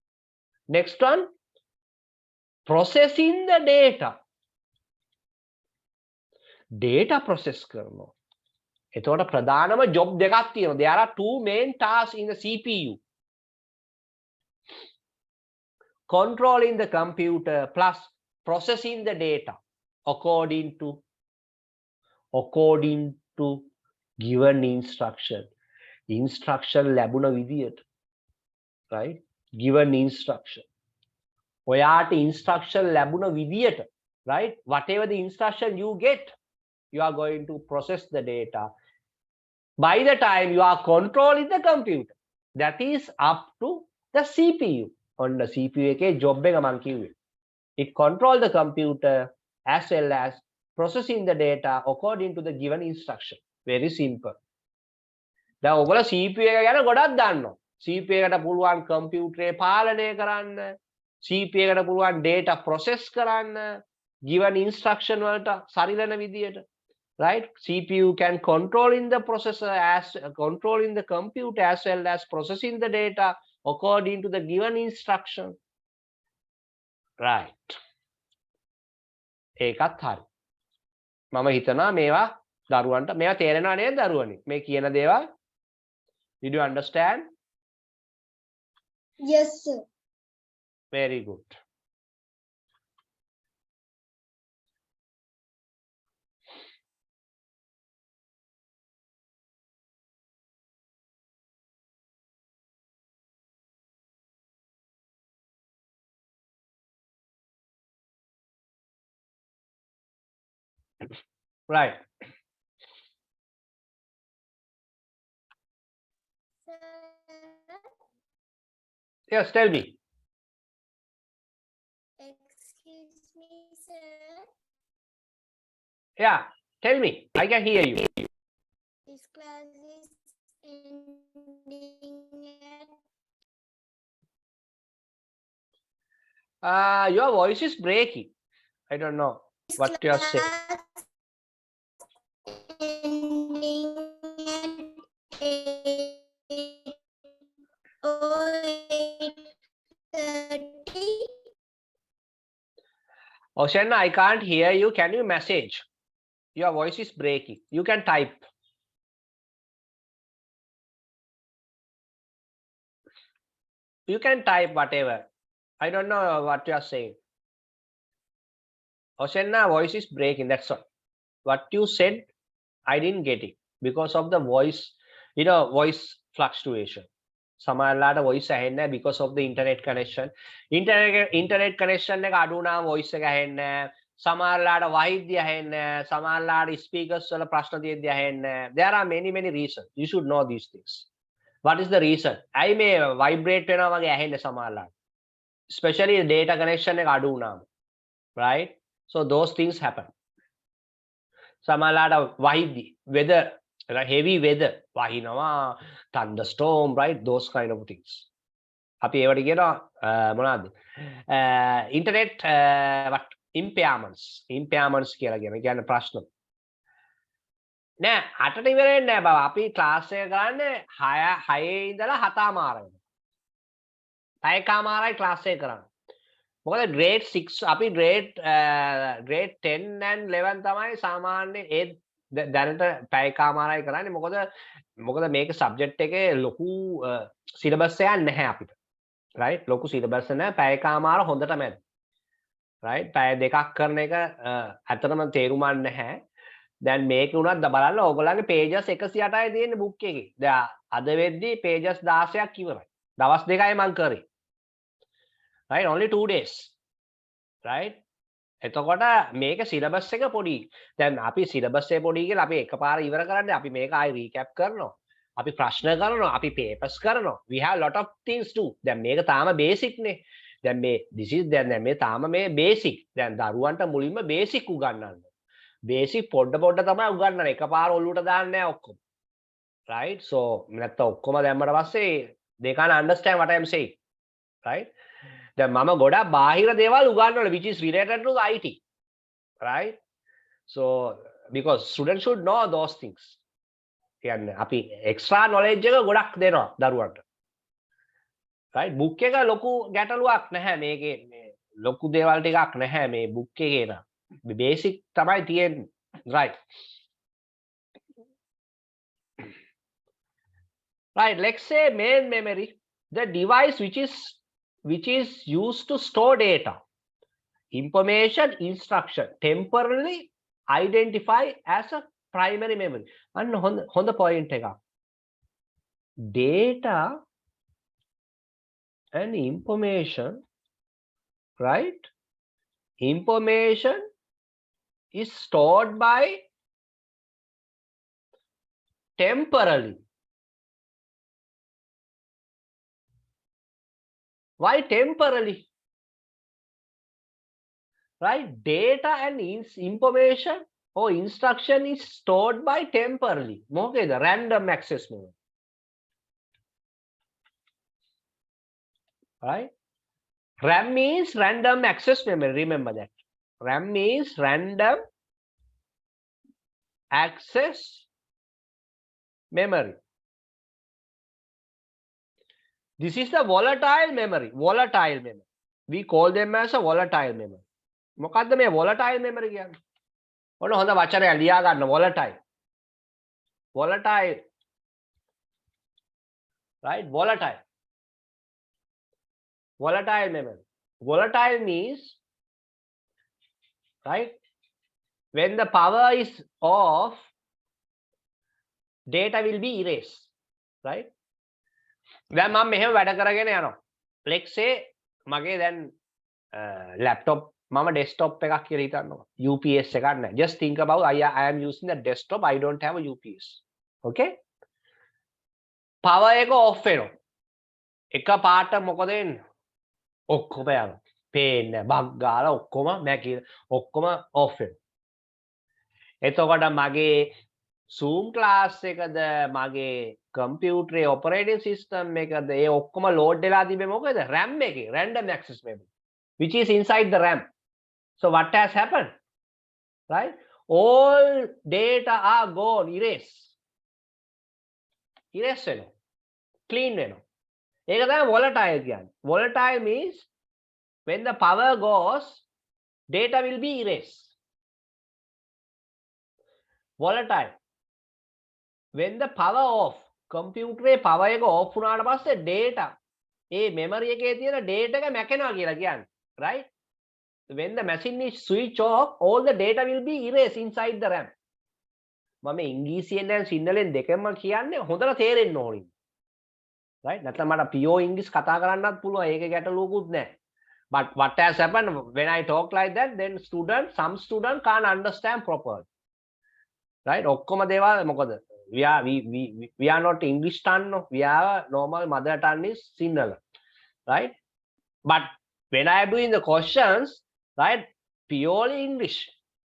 Next one, processing the data. Data process කරනවා. එතකොට ප්‍රධානම job දෙකක් තියෙනවා. There are two main tasks in the CPU. Controlling the computer plus processing the data according to given instruction. Instruction ලැබුණ විදියට. Right? Given instruction. ඔයාට instruction ලැබුණ විදියට, right? Whatever the instruction you get, you are going to process the data. By the time you are controlling the computer, that is up to the CPU. On the CPU එකේ job එක මම කිව්වේ. It control the computer as well as processing the data according to the given instruction. Very simple. දැන් ඔයගොල්ලෝ CPU එක ගැන ගොඩක් දන්නවා. CPU එකට පුළුවන් කම්පියුටරේ පාලනය කරන්න, CPU එකට පුළුවන් data process කරන්න, given instruction වලට සරිලන විදියට, right? CPU can control in the processor as controlling the computer as well as processing the data according to the given instruction, right? ඒකත් හරි. මම හිතනවා මේවා දරුවන්ට මේවා තේරෙනවා නේද දරුවනි? මේ කියන දේවල් did you understand?
Yes, sir.
Very good. Right. Yes, tell me.
Excuse me, sir.
Yeah, tell me. I can hear you.
This class is ending at
Your voice is breaking. I don't know what you are saying.
ending at 8:30.
Oshanna, I can't hear you. Can you message? Your voice is breaking. You can type. You can type whatever. I don't know what you are saying. Oshanna, voice is breaking. That's all. What you said, I didn't get it because of the voice, voice fluctuation. සමහරලාට voice ඇහෙන්නේ නැහැ because of the internet connection. Internet connection එක අඩු වුණාම voice එක ඇහෙන්නේ නැහැ. සමහරලාට වෛද්‍ය ඇහෙන්නේ නැහැ. සමහරලාට speakers වල ප්‍රශ්න තියෙද්දි ඇහෙන්නේ නැහැ. There are many reasons. You should know these things. What is the reason? ඇයි මේ vibrate වෙනවා වගේ ඇහෙන්නේ සමහරලාට. Especially data connection එක අඩු වුණාම. Right? So those things happen. සමහරලාට වෛද්‍ය weather, heavy weather, වහිනවා, thunderstorm, right? Those kind of things. අපි ඒවට කියනවා මොනවද? internet what impairments කියලා කියනවා. කියන්නේ ප්‍රශ්න. නෑ 8ට ඉවර වෙන්නේ නෑ බබා. අපි ක්ලාස් එක කරන්නේ 6 ඉඳලා 7:00 පැයකමාරයි ක්ලාස් එක කරන්නේ. මොකද grade 6 අපි grade 10 and 11 තමයි සාමාන්‍ය ඒ දැනට පැයකමාරයි කරන්නේ. මොකද මේක subject එකේ ලොකු syllabus එකක් නැහැ අපිට. right? ලොකු syllabus නැහැ. පැයකමාර හොඳටම ඇති. right? පැය දෙකක් කරන එක ඇත්තටම තේරුමක් නැහැ. දැන් මේක උනත් බලන්න ඕගොල්ලන්ගේ pages 108යි තියෙන්නේ book එකේ. දැන් අද වෙද්දී pages 16ක් ඉවරයි. දවස් දෙකයි මම කරේ. right? Only 2 days. right? එතකොට මේක syllabus එක පොඩි. දැන් අපි syllabus එක පොඩි කියලා අපි එකපාර ඉවර කරන්නේ. අපි මේක ආයි recap කරනවා. අපි ප්‍රශ්න කරනවා. අපි papers කරනවා. We have lot of things to. දැන් මේක තාම basic නේ. දැන් මේ දැන් මේ තාම මේ basic. දැන් දරුවන්ට මුලින්ම basic උගන්වන්න. basic පොඩ තමයි උගන්වන්නේ. එකපාර ඔලුවට දාන්නේ නැහැ ඔක්කොම. right? So නැත්නම් ඔක්කොම දැම්මට පස්සේ they can't understand what I am saying. right? දැන් මම ගොඩක් බාහිර දේවල් උගන්වනවා which is related to IT. right? So because students should know those things. කියන්නේ අපි extra knowledge එක ගොඩක් දෙනවා දරුවන්ට. right? book එක ලොකු ගැටලුවක් නැහැ මේකේ. මේ ලොකු දේවල් ටිකක් නැහැ මේ book එකේ නා. basic තමයි තියෙන්නේ. right? right, let's say main memory, the device which is used to store data, information, instruction, temporarily identify as a primary memory. And on the point එක. data and information right? Information is stored by temporarily. Why temporarily? Right? Data and information or instruction is stored by temporarily. Okay, the random access memory. Right? RAM means random access memory. Remember that. RAM means random access memory. This is the volatile memory. Volatile memory. We call them as a volatile memory. මොකද්ද මේ volatile memory කියන්නේ? ඔන්න හොඳ වචනයක් ලියා ගන්න volatile. Volatile. Right? Volatile. Volatile memory. Volatile means, right, when the power is off, data will be erased. Right? දැන් මම මෙහෙම වැඩ කරගෙන යනවා. Let's say මගේ දැන් laptop මම desktop එකක් කියලා හිතන්නවා. UPS එකක් නැහැ. Just think about I am using the desktop. I don't have a UPS. Okay? power එක off වෙනවා. එක පාට මොකද වෙන්නේ? ඔක්කොම යනවා. පේන්නේ බග් ගාලා ඔක්කොම නැකී ඔක්කොම off වෙනවා. එතකොට මගේ Zoom class එකද මගේ computer operating system එකද ඒ ඔක්කොම load වෙලා තිබෙ මොකද? RAM එකේ random access memory which is inside the RAM. So what has happened? Right? All data are gone, erase. Erase වෙනවා. Clean වෙනවා. ඒක තමයි volatile කියන්නේ. Volatile means when the power goes, data will be erased. Volatile. When the power off, computer power එක off වුණාට පස්සේ data ඒ memory එකේ තියෙන data එක මැකෙනවා කියලා කියන්නේ. Right? When the machine is switch off, all the data will be erased inside the RAM. මම ඉංග්‍රීසියෙන් දැන් සිංහලෙන් දෙකම කියන්නේ හොඳට තේරෙන්න ඕනේ. Right? නැත්නම් මට pure English කතා කරන්නත් පුළුවන්. ඒක ගැටලුවකුත් නැහැ. But what has happened when I talk like that, then some students can't understand properly. Right? ඔක්කොම දේවල් මොකද? We are not English tongue. We are normal mother tongue is Sinhala. Right? But when I am doing the questions, right, purely English.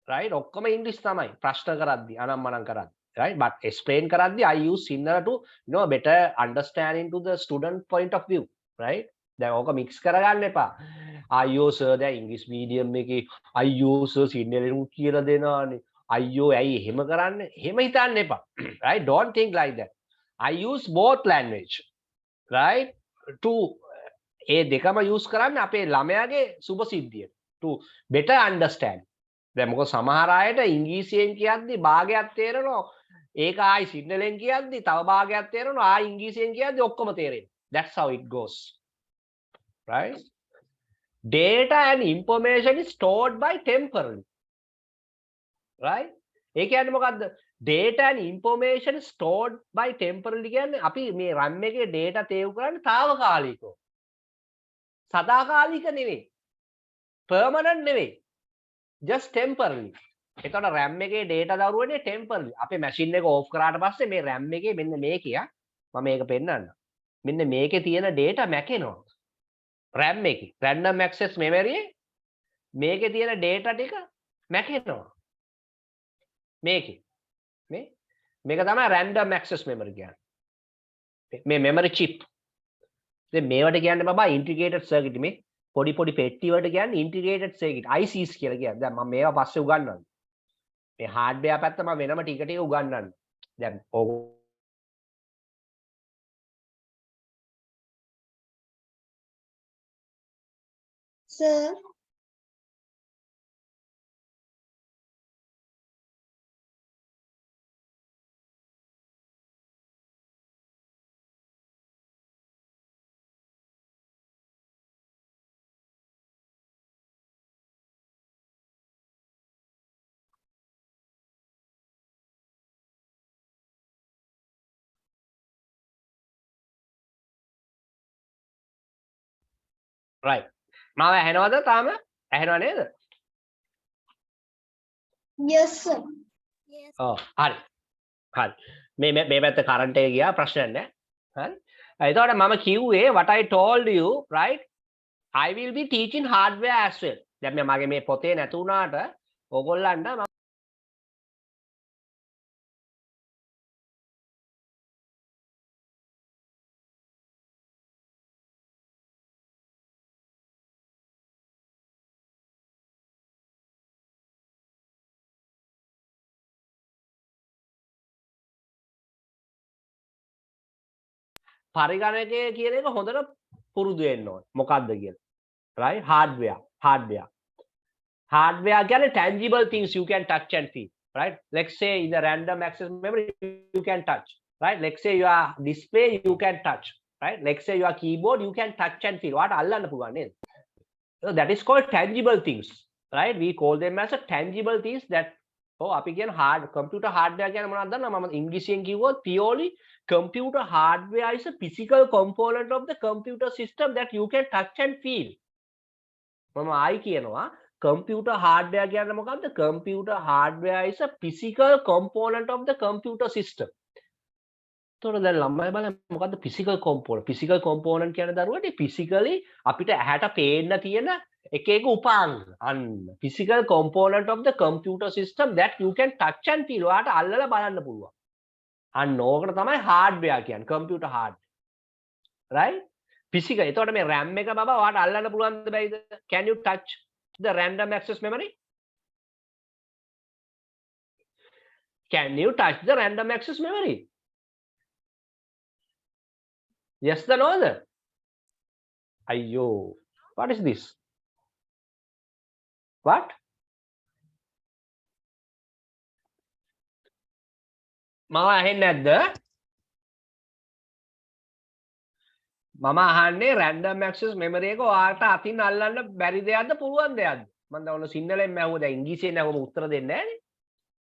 Right? ඔක්කොම English තමයි. ප්‍රශ්න කරද්දි අනම්මනම් කරද්දි. Right? But explain කරද්දි I use Sinhala to better understanding to the student point of view. Right? දැන් ඕක mix කරගන්න එපා. අයියෝ සර් දැන් ඉංග්‍රීසි මීඩියම් එකේ අයියෝ සර් සිංහලෙන් කියලා දෙනවානේ. අයියෝ ඇයි එහෙම කරන්නේ? එහෙම හිතන්න එපා. Right? Don't think like that. I use both language. Right? To ඒ දෙකම use කරන්නේ අපේ ළමයාගේ සුබ සිද්ධියට. To better understand. දැන් මොකද සමහර අයට ඉංග්‍රීසියෙන් කියද්දි භාගයක් තේරෙනවා. ඒක ආයි සිංහලෙන් කියද්දි තව භාගයක් තේරෙනවා. ආයි ඉංග්‍රීසියෙන් කියද්දි ඔක්කොම තේරෙනවා. That's how it goes. Right? Data and information is stored by temporarily. Right? ඒ කියන්නේ මොකද්ද? Data and information is stored by temporarily කියන්නේ අපි මේ RAM එකේ data තේව් කරන්නේ తాවකාලිකව. සදාකාලික නෙවෙයි. permanent නෙවෙයි. just temporarily. එතකොට RAM එකේ data දරුවනේ temporarily. අපේ machine එක off කරාට පස්සේ මේ RAM එකේ මෙන්න මේකේ මම මේක පෙන්නන්න. මෙන්න මේකේ තියෙන data මැකෙනවා. RAM එකේ random access memory මේකේ තියෙන data ටික මැකෙනවා. මේකේ මේක තමයි random access memory කියන්නේ. මේ memory chip. දැන් මේවට කියන්නේ බබා integrated circuit මේ පොඩි පොඩි පෙට්ටි වලට කියන්නේ integrated circuit ICs කියලා කියන්නේ. දැන් මම මේවා පස්සේ උගන්වන්නම්. මේ hardware පැත්ත මම වෙනම ටික ටික උගන්වන්නම්. දැන්
Sir,
right. මාව ඇහෙනවද තාම? ඇහෙනව නේද?
Yes, sir. Yes.
ඔව් හරි. හරි. මේ පැත්ත කරන්ට් එක ගියා ප්‍රශ්නයක් නැහැ. හරි. එතකොට මම කිව්වේ what I told you, right? I will be teaching hardware as well. දැන් මගේ මේ පොතේ නැතු වුණාට ඕගොල්ලන්ට මම පරිගණකය කියන එක හොඳට පුරුදු වෙන්න ඕනේ. මොකක්ද කියලා. Right? Hardware. Hardware කියන්නේ tangible things you can touch and feel. Right? Let's say in the random access memory you can touch. Right? Let's say your display you can touch. Right? Let's say your keyboard you can touch and feel. What අල්ලන්න පුළුවන් නේද? So that is called tangible things. Right? We call them as a tangible things that අපි කියන computer hardware කියන්නේ මොනවද දන්නවද? මම ඉංග්‍රීසියෙන් කිව්වොත් purely computer hardware is a physical component of the computer system that you can touch and feel. මම ආයි කියනවා computer hardware කියන්නේ මොකක්ද? Computer hardware is a physical component of the computer system. එතකොට දැන් ළමයි බලන්න මොකද්ද physical component? Physical component කියන දරුවට physically අපිට ඇහැට පේන්න තියෙන එක එක උපාංග. අන්න physical component of the computer system that you can touch and feel. ඔයාට අල්ලලා බලන්න පුළුවන්. අන්න ඕකට තමයි hardware කියන්නේ. Computer hardware. Right? Physical. එතකොට මේ RAM එක බබා ඔයාට අල්ලන්න පුළුවන්ද බැයිද? Can you touch the random access memory? Can you touch the random access memory? Yes or no? Ayyo. What is this? What? මම අහෙන්නේ නැද්ද? මම අහන්නේ random access memory එක ඔයාලට අතින් අල්ලන්න බැරි දෙයක්ද පුළුවන් දෙයක්ද? මම දැන් ඔන්න සිංහලෙන් මැහුවා දැන් ඉංග්‍රීසියෙන් නැවම උත්තර දෙන්නේ නැහනේ.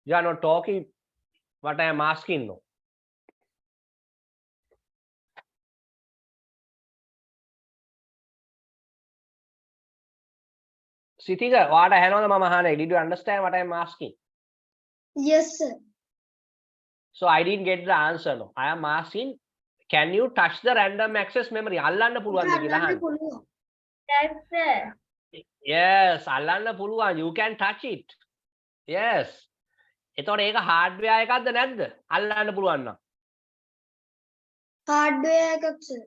You are not talking what I am asking no. Sitika, ඔයාට ඇහෙනවද මම අහන්නේ? Did you understand what I am asking?
Yes, sir.
So I didn't get the answer no. I am asking, can you touch the random access memory? අල්ලන්න පුළුවන්ද කියලා අහන්නේ.
Yes, sir.
Yes, අල්ලන්න පුළුවන්. You can touch it. Yes. එතකොට ඒක hardware එකක්ද නැද්ද? අල්ලන්න පුළුවන් නම්.
Hardware එකක්, sir.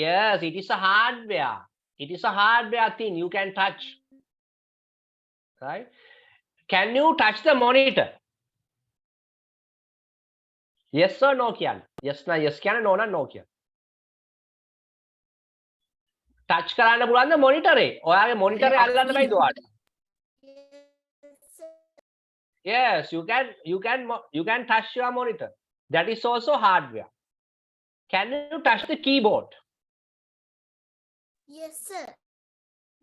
Yes, it is a hardware. It is a hardware thing you can touch. Right? Can you touch the monitor? Yes or no කියන්නේ? Yes නම් yes කියන්නේ no නම් no කියන්නේ. touch කරන්න පුළුවන්ද monitor එක? ඔයාගේ monitor එක අල්ලන්න බැයිද ඔයාට? Yes, you can touch your monitor. That is also hardware. Can you touch the keyboard?
Yes, sir.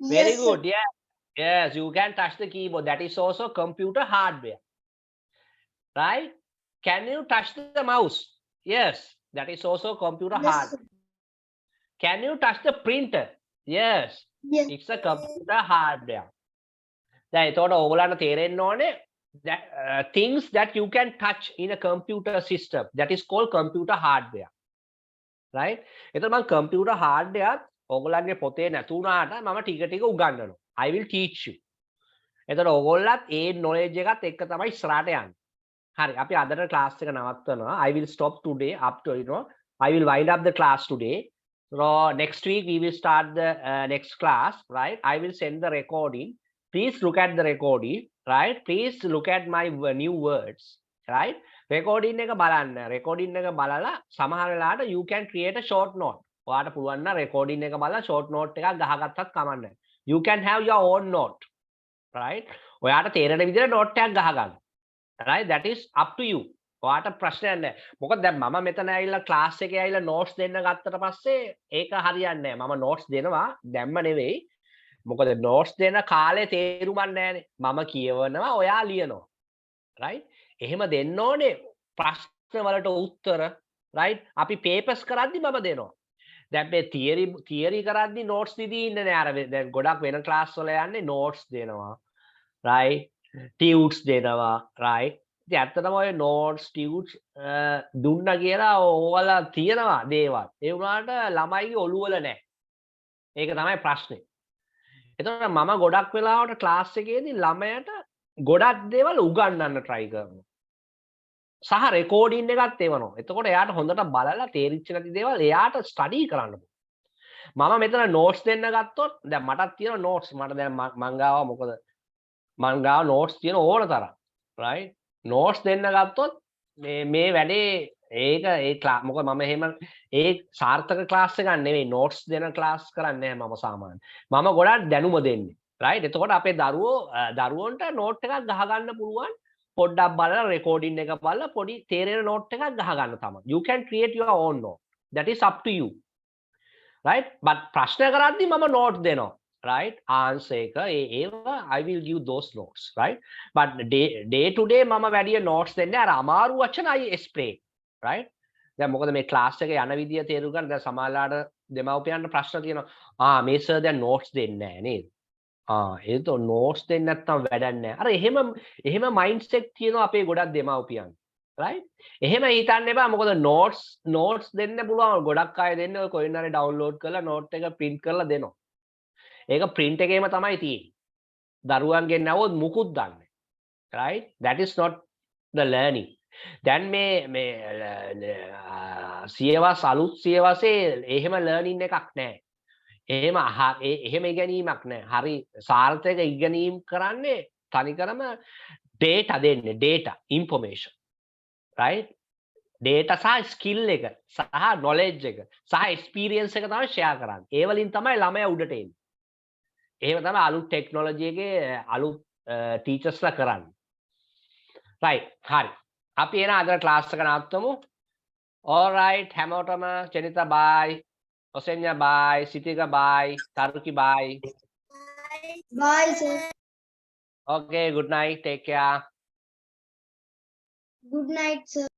Very good. Yeah. Yes, you can touch the keyboard. That is also computer hardware. Right? Can you touch the mouse? Yes, that is also computer hardware. Can you touch the printer? Yes, it's a computer hardware. දැන් එතකොට ඕගොල්ලන්ට තේරෙන්න ඕනේ that things that you can touch in a computer system, that is called computer hardware. Right? එතකොට මම computer hardware ඕගොල්ලන්ගේ පොතේ නැතුණාට මම ටික ටික උගන්වනවා. I will teach you. එතකොට ඕගොල්ලත් ඒ knowledge එකත් එක්ක තමයි ඉස්සරහට යන්නේ. හරි අපි අදට class එක නවත්තනවා. I will stop today up to I will wind up the class today. So next week we will start the next class, right? I will send the recording. Please look at the recording, right? Please look at my new words, right? Recording එක බලන්න. Recording එක බලලා සමහර වෙලාවට you can create a short note. ඔයාට පුළුවන් නම් recording එක බලලා short note එකක් ගහගත්තත් කමක් නැහැ. You can have your own note, right? ඔයාට තේරෙන විදිහට note එකක් ගහගන්න. Right? That is up to you. ඔයාට ප්‍රශ්නයක් නැහැ. මොකද දැන් මම මෙතන ඇවිල්ලා ක්ලාස් එකේ ඇවිල්ලා notes දෙන්න ගත්තට පස්සේ ඒක හරියන්නේ නැහැ. මම notes දෙනවා දැම්ම නෙවෙයි. මොකද notes දෙන කාලේ තේරුමක් නැහැනේ. මම කියවනවා ඔයා ලියනවා. Right? එහෙම දෙන්න ඕනේ ප්‍රශ්න වලට උත්තර. Right? අපි papers කරද්දි මම දෙනවා. දැන් මේ තියරි කරද්දි notes දීදී ඉන්නේ නෑ. අර දැන් ගොඩක් වෙන ක්ලාස් වල යන්නේ notes දෙනවා. right? Tudes දෙනවා. right? ඉතින් ඇත්තටම ඔය notes tudes දුන්නා කියලා ඕවලා තියෙනවා දේවල්. ඒ වුණාට ළමයිගේ ඔළුව වල නෑ. ඒක තමයි ප්‍රශ්නේ. එතකොට මම ගොඩක් වෙලාවට ක්ලාස් එකේදී ළමයට ගොඩක් දේවල් උගන්වන්න try කරනවා. සහ රෙකෝඩින් එකත් එවනවා. එතකොට එයාට හොඳට බලලා තේරිච්ච නැති දේවල් එයාට ස්ටඩි කරන්න පුළුවන්. මම මෙතන නෝට්ස් දෙන්න ගත්තොත් දැන් මටත් තියෙන නෝට්ස් මට දැන් මං ගාව මොකද මං ගාව නෝට්ස් තියෙන ඕන තරම්. right? නෝට්ස් දෙන්න ගත්තොත් මේ වැඩේ ඒක මොකද මම එහෙම ඒ සාර්ථක ක්ලාස් එකක් නෙවෙයි නෝට්ස් දෙන ක්ලාස් කරන්නේ නැහැ මම සාමාන්‍යයෙන්. මම ගොඩක් දැනුම දෙන්නේ. right? එතකොට අපේ දරුවන්ට නෝට් එකක් ගහ ගන්න පුළුවන්. පොඩ්ඩක් බලලා රෙකෝඩින් එක බලලා පොඩි තේරෙන නෝට් එකක් ගහ ගන්න තමයි. You can create your own note. That is up to you. right? but ප්‍රශ්න කරද්දි මම නෝට් දෙනවා. right? answer එක ඒවා I will give those notes. right? but day to day මම වැඩි notes දෙන්නේ අර අමාරු වචන I explain. right? දැන් මොකද මේ ක්ලාස් එකේ යන විදිය තේරුම් ගන්න දැන් සමහරලාට දෙමව්පියන්ට ප්‍රශ්න තියෙනවා. මේ සර් දැන් නෝට්ස් දෙන්නේ නැහැ නේද? ඒක නෝට්ස් දෙන්න නැත්තම් වැඩක් නැහැ. අර එහෙම මයින්ඩ්සෙට් තියෙනවා අපේ ගොඩක් දෙමව්පියන්. right? එහෙම හිතන්න එපා. මොකද නෝට්ස් දෙන්න පුළුවන් ගොඩක් අය දෙන්නේ ඔය කොහෙන් හරි ඩවුන්ලෝඩ් කරලා නෝට් එක print කරලා දෙනවා. ඒක print එකේම තමයි තියෙන්නේ. දරුවන්ගෙන් නැවොත් මුකුත් දන්නේ. right? That is not the learning. දැන් මේ සියවස් අලුත් සියවසේ එහෙම learning එකක් නැහැ. එහෙම ඉගෙනීමක් නෑ. හරි සාර්ථක ඉගෙනීම් කරන්නේ තනිකරම data දෙන්නේ. data information. right? data සහ skill එක සහ knowledge එක සහ experience එක තමයි share කරන්නේ. ඒ වලින් තමයි ළමයා උඩට එන්නේ. එහෙම තමයි අලුත් technology එකේ අලුත් teachers ලා කරන්නේ. right? හරි. අපි එන අද ක්ලාස් එක නවත්තමු. all right හැමෝටම චෙනිතා bye. Osenya bye, Sitika bye, Taruki bye.
Bye, sir.
Okay, good night, take care.
Good night, sir.